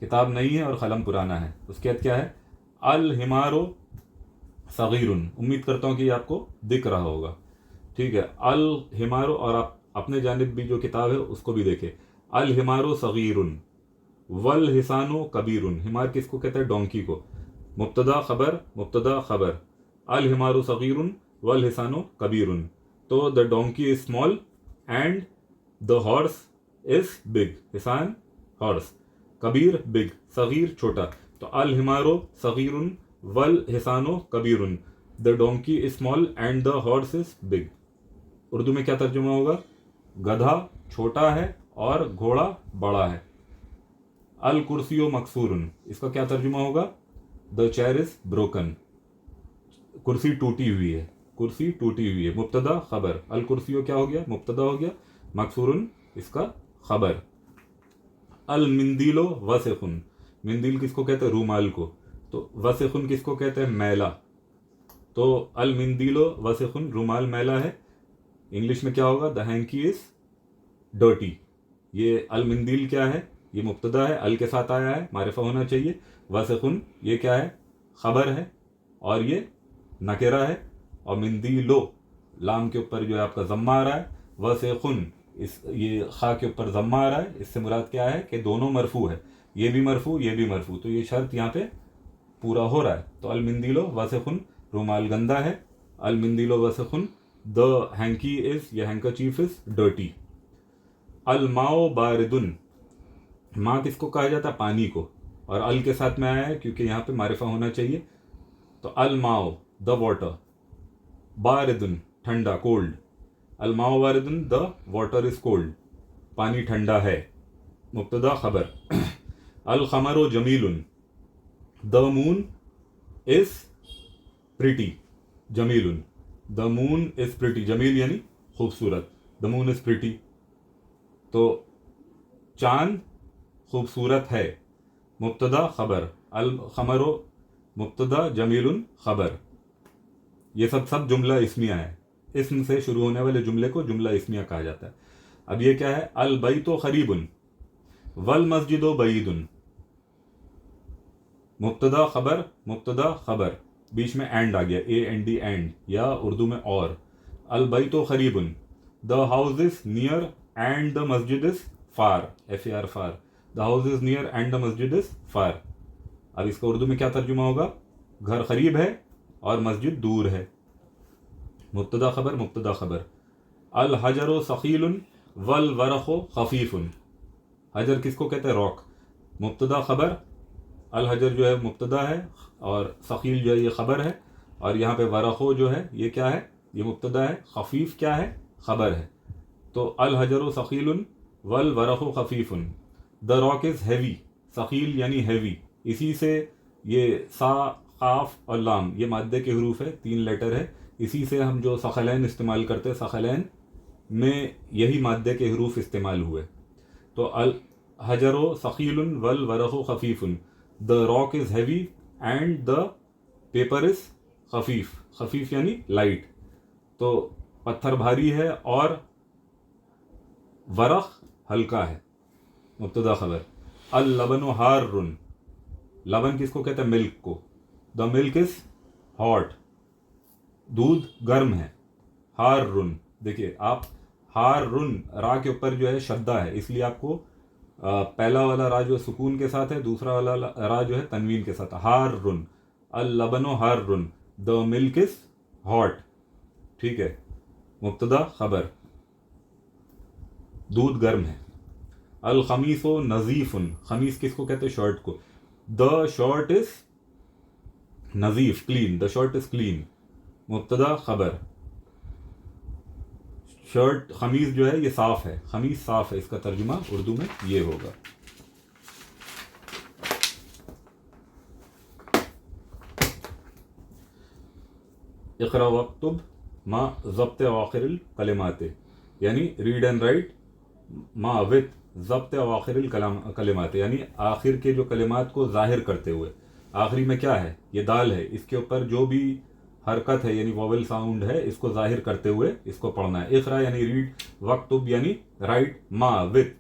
A: किताब नई है और कलम पुराना है। उसके बाद क्या है? अल हिमारो सगीरुन, उम्मीद करता हूँ कि आपको दिख रहा होगा। ठीक है, अल हिमारो, और आप अपने जानिब भी जो किताब है उसको भी देखें। अल हिमारो सगीरुन वल हिसानो कबीरुन। हिमार किसको कहते हैं? डोंकी को। मुब्तदा खबर, मुब्तदा खबर। अल हिमारो सगीरुन वल हिसानो कबीरुन। तो the donkey is small and the horse is big. हिसान हॉर्स, कबीर बिग, सगीर छोटा। तो अल हिमारो सगीरुन वल हिसानो कबीरुन, the donkey is small and the horse is big. Urdu में क्या तर्जुमा होगा? गधा छोटा है और घोड़ा बड़ा है। अल कुर्सियो मकसूरन, इसका क्या तर्जुमा होगा? द चेयर इज ब्रोकन, कुर्सी टूटी हुई है, कुर्सी टूटी हुई है। मुब्तदा खबर, अल कुर्सियो क्या हो गया? मुब्तदा हो गया, मकसूरन इसका खबर। अल मिंदिलो वसेखुन, मिंदिल किसको कहते हैं? रूमाल को। तो वसेखुन किसको कहते हैं? मैला। तो अल मिंदिलो वसेखुन, रूमाल मैला है। इंग्लिश में क्या होगा? The hanky is dirty. ये अल मिंदिल क्या है? ये मुब्तदा है, अल के साथ आया है, मारिफा होना चाहिए। वसेखुन ये क्या है? खबर है, और ये नकेरा है। और मिंदिलो, लाम के ऊपर जो है आपका जम्मा आ रहा है। वसेखुन, इस ये खा के ऊपर जम्मा आ रहा है। इससे मुराद क्या है? कि दोनों मरफू है, ये भी मरफू ये भी मरफू। तो ये शर्त यहाँ पे पूरा हो रहा है। तो अल मिंदिलो वसेखुन, रूमाल गंदा है। अल मिंदिलो वसेखुन, द हैंकी इज, या हैंकरचीफ इज डर्टी। अल माओ बारिदुन, माँ किसको कहा जाता है? पानी को। और अल के साथ में आया है क्योंकि यहाँ पे मारिफा होना चाहिए। तो अल माओ द वाटर, बारिदुन ठंडा, कोल्ड। अल माओ बारिदुन, द वाटर इज कोल्ड, पानी ठंडा है। मुब्तदा खबर। अल खमरो जमीलुन, द मून इज प्रिटी, जमीलुन, द मून इज प्रिटी, जमील यानी खूबसूरत, द मून इज प्रिटी। तो चांद खूबसूरत है, मुब्तदा खबर। अल खमरो मुब्तदा, जमीलुन खबर। ये सब जुमला इस्मिया है। इस्म से शुरू होने वाले जुमले को जुमला इस्मिया कहा जाता है। अब ये क्या है? अल बैतो खरीबुन वल मस्जिदो बईदुन, मुब्तदा खबर, मुब्तदा खबर, बीच में एंड आ गया, ए एन डी एंड, या उर्दू में और। अल बैतो खरीबुन, the house is near and the masjid is far, F A R far, the house is near and the masjid is far. अब इसका उर्दू में क्या तर्जुमा होगा? घर करीब है और मस्जिद दूर है। मुब्तदा खबर, मुब्तदा खबर। अल हजरो सखीलुन वल वरखो खफीफुन, हजर किसको कहते हैं? रॉक, मुब्तदा खबर। अल हजर जो है मुब्तदा है और सखील जो है ये खबर है। और यहाँ पे वरखो जो है ये क्या है? ये मुब्तदा है। खफीफ क्या है? खबर है। तो अल हजरो सखीलुन वल वरखो खफीफुन, द रॉक इज हैवी, सखील यानी हैवी। इसी से ये सा, काफ और लाम ये माद्दे के हरूफ है, 3 लेटर है। इसी से हम जो सखलैन इस्तेमाल करते हैं, सखलैन में यही माद्दे के हरूफ इस्तेमाल हुए। तो अल हजरो सखीलुन वल वरखो खफीफुन, the rock is heavy and the paper is खफीफ, खफीफ यानी लाइट। तो पत्थर भारी है और वरख हल्का है, मुब्तदा खबर। अल लबनो हारुन, लबन किसको कहते हैं? मिल्क को। द मिल्क इज हॉट, दूध गर्म है। हारुन, देखिए आप, हारुन रा के ऊपर जो है शद्दा है, इसलिए आपको पहला वाला रा जो सुकून के साथ है, दूसरा वाला रा जो है तनवीन के साथ। हारुन, अल लबनो हारुन, द मिल्क इज हॉट। ठीक है, मुब्तदा खबर, दूध गर्म है। अल खमीसो नजीफुन, खमीस किसको कहते हैं? शर्ट को। द शर्ट इज नजीफ, clean, the shirt is clean, मुब्तदा खबर। शर्ट, खमीस जो है ये साफ है, खमीस साफ है, इसका तर्जुमा उर्दू में ये होगा। इक़रा वक्तुब मा ज़ब्त आखिरिल कलिमाते, यानी रीड एंड राइट मा विद ज़ब्त आखिरिल कलिमाते, यानी आखिर के जो कलिमात को जाहिर करते हुए। आखिरी में क्या है? ये दाल है, इसके ऊपर जो भी हरकत है यानी वोवल साउंड है, इसको जाहिर करते हुए इसको पढ़ना है। इक़रा यानी रीड, वक्तुब यानी राइट, मा विद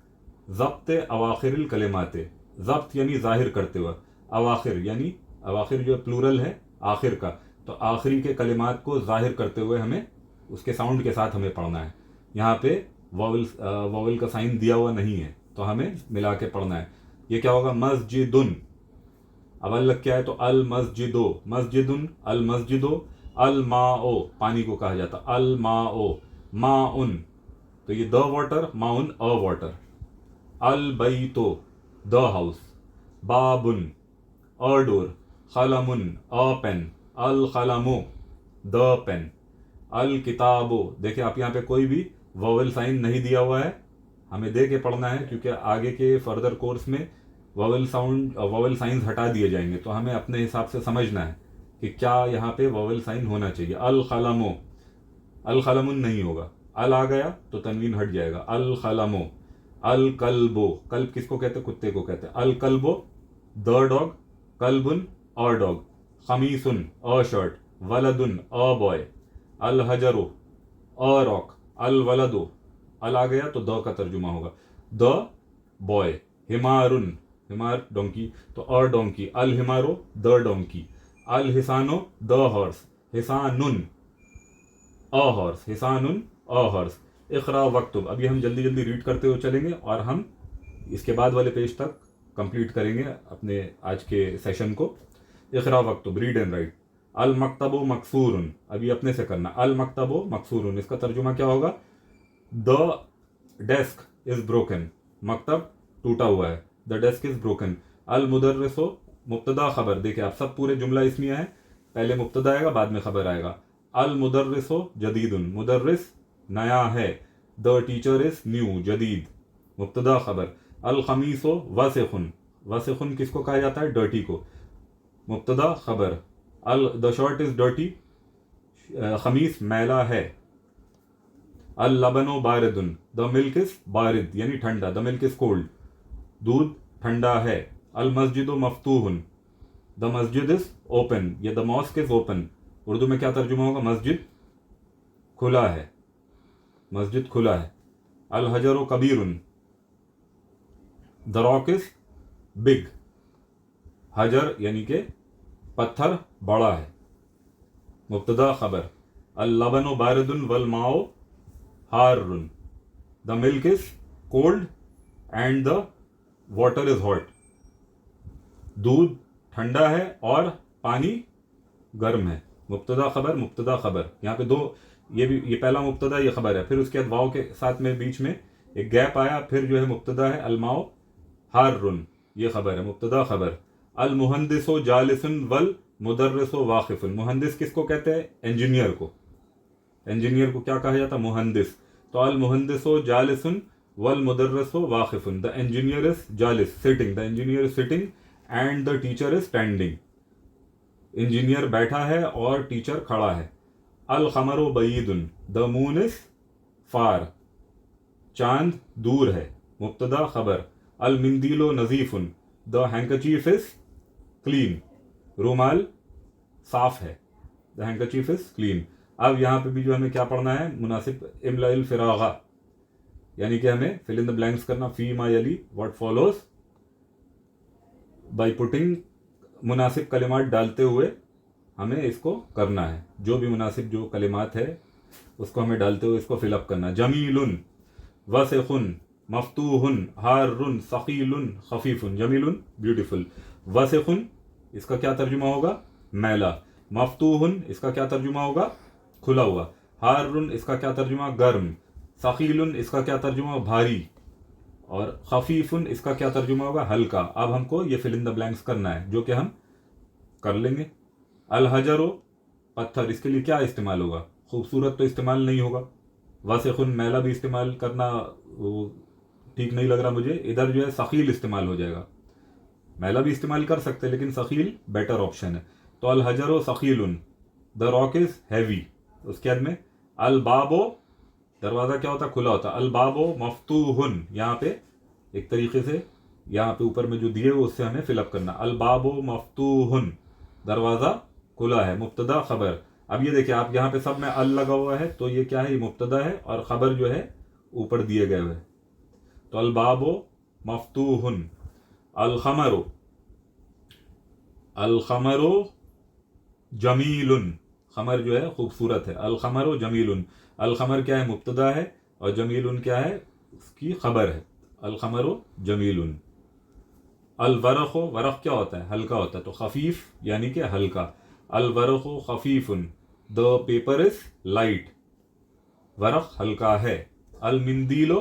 A: ज़ब्त अवाखिरिल कलिमाते, ज़ब्त यानी जाहिर करते हुए, अवाखिर यानी अवाखिर जो प्लूरल है आखिर का, तो आखिरी के कलिमात को जाहिर करते हुए हमें उसके साउंड के साथ हमें पढ़ना है। यहाँ पे वॉवल का साइन दिया हुआ नहीं है, तो हमें मिला के पढ़ना है। ये क्या होगा? मस्जिदुन। अब अलग क्या है? तो अल मस्जिदो, मस्जिदुन, अल मस्जिदो, अल माओ, पानी को कहा जाता, अल माओ, माउन, तो ये द वाटर, माउन अ वाटर। अल बैतो, द हाउस, बाबुन, अ डोर, खलमुन, अ पेन, अल खलमो, द पेन, अल किताबो। देखिए आप यहाँ पे कोई भी वोवेल साइन नहीं दिया हुआ है, हमें दे के पढ़ना है, क्योंकि आगे के फर्दर कोर्स में वोवेल साइंस हटा दिए जाएंगे, तो हमें अपने हिसाब से समझना है कि क्या यहाँ पे वोवेल साइन होना चाहिए। अल खलमो, अल खलमुन नहीं होगा, अल आ गया तो तनवीन हट जाएगा, अल खलमो। अल कल्बो, कल्ब किसको कहते हैं? कुत्ते को कहते हैं। अल कल्बो, द डॉग, कल्बुन, अ डॉग, खमीसुन, अ शर्ट, वलदुन, अ बॉय, अल हजरो, अ रॉक, अल वलदो, अल आ गया तो द का तर्जुमा होगा, द बॉय। हिमारुन, हिमार डोंकी, तो अ डोंकी, अल हिमारो, द डोंकी, अल हिसानो, द हॉर्स, हिसानुन, अ हॉर्स, हिसानुन, अ हॉर्स। इकरा वक्तुब, अभी हम जल्दी जल्दी रीड करते हुए चलेंगे और हम इसके बाद वाले पेज तक कंप्लीट करेंगे अपने आज के सेशन को। इकरा वक्तुब, रीड एंड राइट। अल मकतबो मकसूरुन, अभी अपने से करना, अल मकतबो मकसूरुन, इसका तर्जुमा क्या होगा? द डेस्क इज ब्रोकन, मकतब टूटा हुआ है, द डेस्क इज ब्रोकन। अल मुदर्रिसो, मुब्तदा खबर, देखिए आप सब पूरे जुमला इसमिया है, पहले मुब्तदा आएगा बाद में खबर आएगा। अल मुदर्रिसो जदीदुन, मुदर्रिस नया है, द टीचर इज न्यू, जदीद, मुब्तदा खबर। अल खमीसो वसिखुन, वसिखुन किसको कहा जाता है? डर्टी को, मुब्तदा खबर। अल द शर्ट इज डर्टी, खमीस मैला है। अल लबनो बारिदुन, द मिल्क इज बारिद यानी ठंडा, द मिल्क इज कोल्ड, दूध ठंडा है। अल मस्जिदो मफ्तूहुन, द मस्जिद इज ओपन, या the mosque is open, Urdu में क्या तर्जुमा होगा? मस्जिद खुला है, मस्जिद खुला है। अल हजरो कबीरुन, द रॉक इज बिग, हजर यानी के पत्थर बड़ा है, मुब्तदा खबर। अल लबनो बारिदुन वल माओ हारुन, the milk is cold and the water is hot, दूध ठंडा है और पानी गर्म है, मुब्तदा खबर, मुब्तदा खबर। यहाँ पे दो, ये पहला मुब्तदा, ये खबर है, फिर उसके बाद वाव के साथ में बीच में एक गैप आया, फिर जो है मुब्तदा है अलमाओ हारुन, ये खबर है, मुब्तदा खबर। अल मुहंदिसो जालिसुन वल मुदर्रिसो वाकिफुन, मुहंदिस किसको कहते हैं? इंजीनियर को, इंजीनियर को क्या कहा जाता है? मुहंदिस। तो अल मुहंदिसो जालिसुन वल मुदर्रिसो वाकिफुन, द इंजीनियर इज जालिस sitting, the engineer is sitting and the teacher is standing, engineer बैठा है और टीचर खड़ा है। अल खमरो बईदुन, द मून इज फार, चांद दूर है, मुब्तदा खबर। अल मिंदीलो नजीफुन, द हैंकचीफ इज क्लीन, रुमाल साफ है, द हैंकचीफ इज क्लीन। अब यहाँ पे भी जो हमें क्या पढ़ना है? मुनासिब इमलाइल फिरागा, यानी कि हमें फिल इन द ब्लैंक्स करना, फी मा यली व्हाट फॉलोज, बाय पुटिंग, मुनासिब कलिमात डालते हुए हमें इसको करना है, जो भी मुनासिब जो कलिमात है उसको हमें डालते हुए इसको फिलअप करना। जमीलुन, वसिखुन, मफ्तूहुन, हारुन, सकीलुन, खफीफुन, जमीलुन ब्यूटीफुल, वसिखुन इसका क्या तर्जुमा होगा? मैला, मफ्तूहुन इसका क्या तर्जुमा होगा? खुला हुआ, हारुन इसका क्या तर्जुमा? गर्म, सकीलुन इसका क्या तर्जुमा? भारी, और खफीफुन इसका क्या तर्जुमा होगा? हल्का। अब हमको ये फिल इन द ब्लैंक्स करना है, जो कि हम कर लेंगे। अल हजरो पत्थर, इसके लिए क्या इस्तेमाल होगा? खूबसूरत तो इस्तेमाल नहीं होगा, वासिखुन मैला भी इस्तेमाल करना ठीक नहीं लग रहा मुझे, इधर जो है सकील इस्तेमाल हो जाएगा, मैला भी इस्तेमाल कर सकते हैं लेकिन सकील बेटर ऑप्शन है। तो अल हजरो सकीलुन, द रॉक इज हैवी। उसके बाद में अल बाबो, दरवाजा क्या होता है? खुला होता है। अल बाबो मफ्तूहुन, यहाँ पे एक तरीके से यहाँ पे ऊपर में जो दिए हुए उससे हमें फिलअप करना। अल बाबो मफ्तूहुन, दरवाजा खुला है, मुब्तदा खबर। अब ये देखिए आप यहाँ पे सब में अल लगा हुआ है, तो ये क्या है? ये मुब्तदा है और खबर जो है ऊपर दिए गए हुए। तो अल बाबो मफ्तूहुन। अल खमरो, अल खमरो जमीलुन, खमर जो है खूबसूरत है, अल खमर जमीलुन, अल खमर क्या है, मुब्तदा है, और जमीलुन क्या है, उसकी खबर है, अल खमर जमीलुन। अल वरख, वरख क्या होता है, हल्का होता है, तो खफीफ यानी कि हल्का, अल वरख खफीफुन, द पेपर इज लाइट, वरख हल्का है। अल मिंदीलो,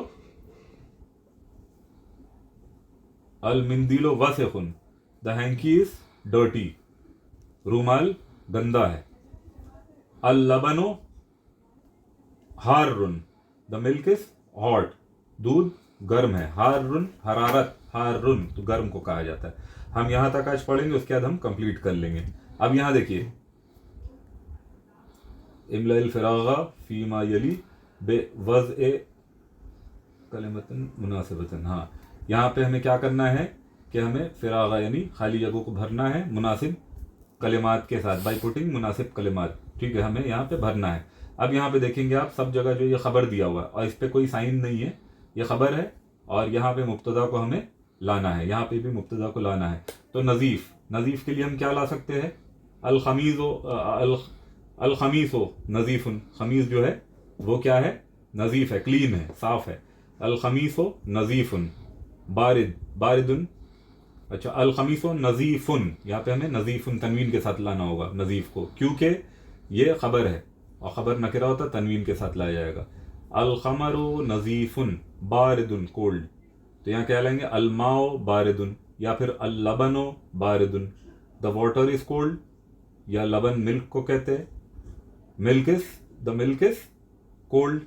A: अल मिंदीलो वसिखुन, द हैंकी इज डर्टी, रूमाल गंदा है। अल लबनो हारुन, द मिल्क इज हॉट, दूध गर्म है। हारुन हरारत, हारुन तो गर्म को कहा जाता है। हम यहां तक आज पढ़ेंगे, उसके बाद हम कंप्लीट कर लेंगे। अब यहां देखिए, इमलाइल फिरागा फीमा यली बे वज ए कलिमतन मुनासिबतन। हाँ, यहाँ पे हमें क्या करना है कि हमें फिरागा यानी खाली जगहों को भरना है मुनासिब कलिमात के साथ, बाई पुटिंग मुनासिब कलिमात, ठीक है, हमें यहाँ पे भरना है। अब यहाँ पे देखेंगे आप, सब जगह जो ये खबर दिया हुआ है और इस पे कोई साइन नहीं है, ये खबर है, और यहाँ पे मुब्तदा को हमें लाना है, यहाँ पे भी मुब्तदा को लाना है। तो नज़ीफ, नज़ीफ के लिए हम क्या ला सकते हैं, अल खमीज़ो, अल खमीसो नज़ीफ़ुन, खमीस जो है वो क्या है, नज़ीफ़ है, क्लीन है, साफ़ है। अल खमीसो नज़ीफ़ुन, बारिद, बारिदुन, अच्छा, अल खमीसो नज़ीफ़ुन, यहाँ पे हमें नज़ीफ़ुन तनवीन के साथ लाना होगा नज़ीफ़ को, क्योंकि ये खबर है और ख़बर नकिरा होता तनवीन के साथ लाया जाएगा। अल ख़मरो नज़ीफ़ुन बारिदुन, कोल्ड, तो यहाँ क्या लाएंगे, अल माओ बारिदुन, या फिर अल लबनो बारिदुन, द वाटर इज़ कोल्ड, या लबन मिल्क को कहते हैं, milk is, the milk is cold.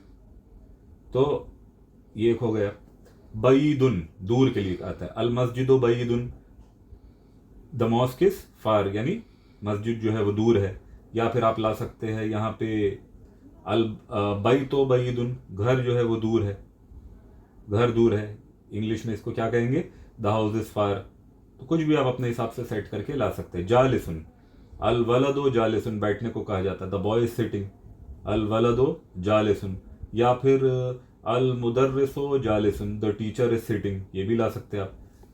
A: तो ये एक हो गया। बईदुन, दूर के लिए आता है, अल मस्जिदो बईदुन, द मॉस्क इज फार, यानी मस्जिद जो है वो दूर है। या फिर आप ला सकते हैं यहाँ पे अल बैतो बईदुन, घर जो है वो दूर है, घर दूर है, इंग्लिश में इसको क्या कहेंगे, द हाउस इज फार। तो कुछ भी आप अपने हिसाब से सेट करके ला सकते हैं। जालिसुन, अल वलदो जालिसुन, बैठने को कहा जाता है, द बॉय इज सिटिंग, अल वलदो जालिसुन। या फिर अल मुदर्रिसो जालिसुन, द टीचर इज सिटिंग, ये भी ला सकते हैं आप,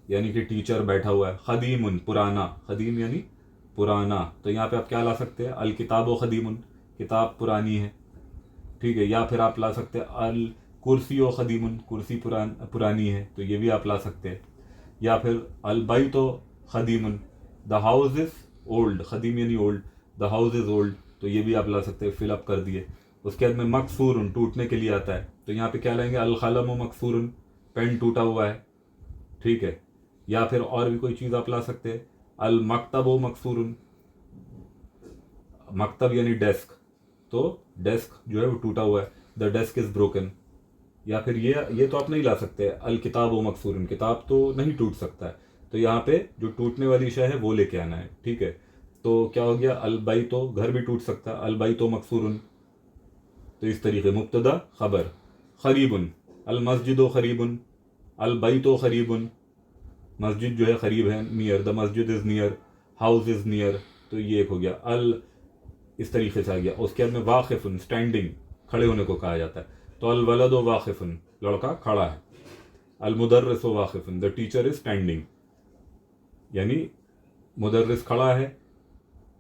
A: यानी कि टीचर बैठा हुआ है। खदीमुन, पुराना, खदीम यानी पुराना, तो यहाँ पे आप क्या ला सकते हैं, अल किताबो खदीमुन, किताब पुरानी है, ठीक है। या फिर आप ला सकते हैं अल कुर्सी ओ खदीमुन, कुर्सी पुरानी है, तो ये भी आप ला सकते हैं। या फिर अल बैतो खदीमुन, द हाउस इज ओल्ड, खदीम यानी old, the house is old, तो ये भी आप ला सकते हैं, फिलअप कर दिए। उसके बाद में मकसूरन, टूटने के लिए आता है, तो यहाँ पे क्या लाएंगे, अल कलम मकसूरन, पेन टूटा हुआ है, ठीक है। या फिर और भी कोई चीज़ आप ला सकते हैं, अल मकतब मकसूरन, मकतब यानी डेस्क, तो डेस्क जो है वो टूटा हुआ है, द डेस्क इज ब्रोकन। या फिर ये तो आप नहीं ला सकते, अल किताब व मकसूरन, किताब तो नहीं टूट सकता है, तो यहाँ पे जो टूटने वाली शय है वो लेके आना है, ठीक है। तो क्या हो गया, अल बैतो, घर भी टूट सकता है, अल बैतो मकसूरन, तो इस तरीके मुब्तदा खबर। खरीबुन, अल मस्जिदो खरीबुन, अल बैतो खरीबुन, मस्जिद जो है करीब है, near, the masjid is near, house is near, तो ये एक हो गया। अल इस तरीके से आ गया। उसके बाद में वाकिफुन, स्टैंडिंग, खड़े होने को कहा जाता है, तो अल वलदो वाकिफुन, लड़का खड़ा है। अल मुदर्रिसो वाकिफुन, द टीचर इज स्टैंडिंग, यानी मुदर्रिस खड़ा है,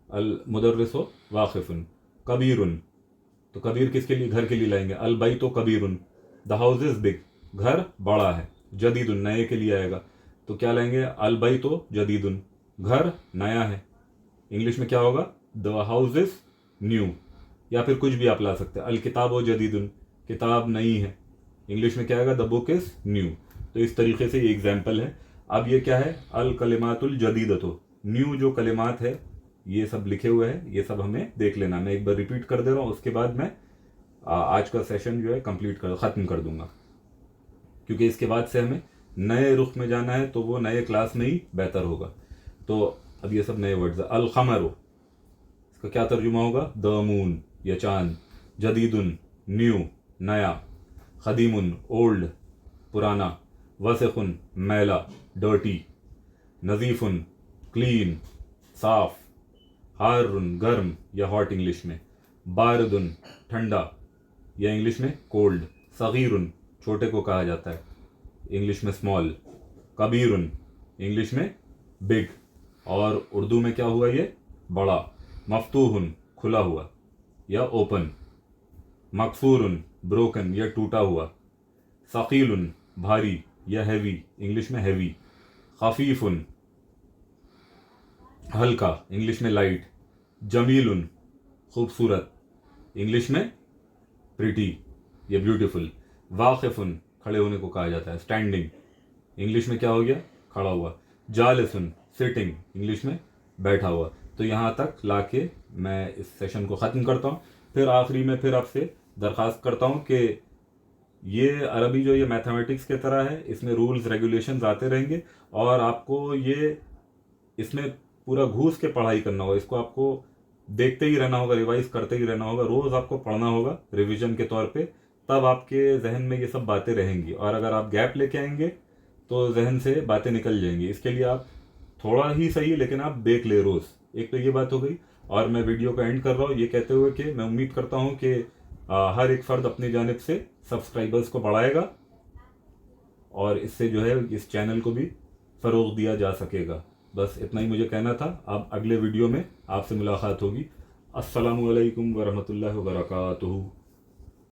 A: अल मुदर्रिसो वाकिफुन। कबीरुन, तो कबीर किसके लिए, घर के लिए लाएंगे, अल बैतो कबीरुन, द हाउस इज बिग, घर बड़ा है। जदीदुन, नए के लिए आएगा, तो क्या लाएंगे, अल बैतो जदीदुन, घर नया है, इंग्लिश में क्या होगा, द हाउस इज न्यू। या फिर कुछ भी आप ला सकते हैं, अल किताब जदीदुन, किताब नई है, इंग्लिश में क्या आएगा, द बुक इज न्यू। तो इस तरीके से ये एग्जाम्पल है। अब ये क्या है, अल कलिमातुल जदीदतो, न्यू जो कलिमात है ये सब लिखे हुए हैं, ये सब हमें देख लेना। मैं एक बार रिपीट कर दे रहा हूँ, उसके बाद मैं आज का सेशन जो है कंप्लीट ख़त्म कर दूंगा, क्योंकि इसके बाद से हमें नए रुख में जाना है, तो वो नए क्लास में ही बेहतर होगा। तो अब ये सब नए वर्ड्स है। अल खमरो, इसका क्या तर्जुमा होगा, द मून या चांद। जदीदुन, न्यू, नया। खदीमुन, ओल्ड, पुराना। वसिखुन, मैला, डर्टी। नज़ीफ़ुन, क्लीन, साफ। हारुन, गर्म या हॉट इंग्लिश में। बारदुन, ठंडा या इंग्लिश में कोल्ड। सगीरुन, छोटे को कहा जाता है, इंग्लिश में स्मॉल। कबीरुन, इंग्लिश में बिग, और उर्दू में क्या हुआ ये, बड़ा। मफ्तूहुन खुला हुआ या ओपन, मकसूरुन ब्रोकन या टूटा हुआ, सकीलुन भारी या हैवी, इंग्लिश में हैवी, खफीफुन हल्का, इंग्लिश में लाइट, जमीलुन खूबसूरत, इंग्लिश में प्रिटी या ब्यूटीफुल, वाकिफुन खड़े होने को कहा जाता है, स्टैंडिंग, इंग्लिश में क्या हो गया, खड़ा हुआ, जालिसुन सिटिंग, इंग्लिश में बैठा हुआ। तो यहाँ तक लाके मैं इस सेशन को ख़त्म करता हूँ। फिर आखिरी में फिर आपसे दरख्वास्त करता हूँ कि ये अरबी जो ये मैथमेटिक्स के तरह है, इसमें रूल्स रेगुलेशंस आते रहेंगे और आपको ये इसमें पूरा घूस के पढ़ाई करना होगा। इसको आपको देखते ही रहना होगा, रिवाइज करते ही रहना होगा, रोज़ आपको पढ़ना होगा रिवीजन के तौर पे, तब आपके जहन में ये सब बातें रहेंगी। और अगर आप गैप लेके आएंगे तो जहन से बातें निकल जाएंगी। इसके लिए आप थोड़ा ही सही लेकिन आप देख ले रोज़। एक तो ये बात हो गई। और मैं वीडियो को एंड कर रहा हूँ ये कहते हुए कि मैं उम्मीद करता हूँ कि हर एक फ़र्द अपनी जानिब से सब्सक्राइबर्स को बढ़ाएगा और इससे जो है इस चैनल को भी फ़रोग़ दिया जा सकेगा। बस इतना ही मुझे कहना था। अब अगले वीडियो में आपसे मुलाकात होगी। अस्सलामु अलैकुम वरहमतुल्लाहि वबरकातुहू।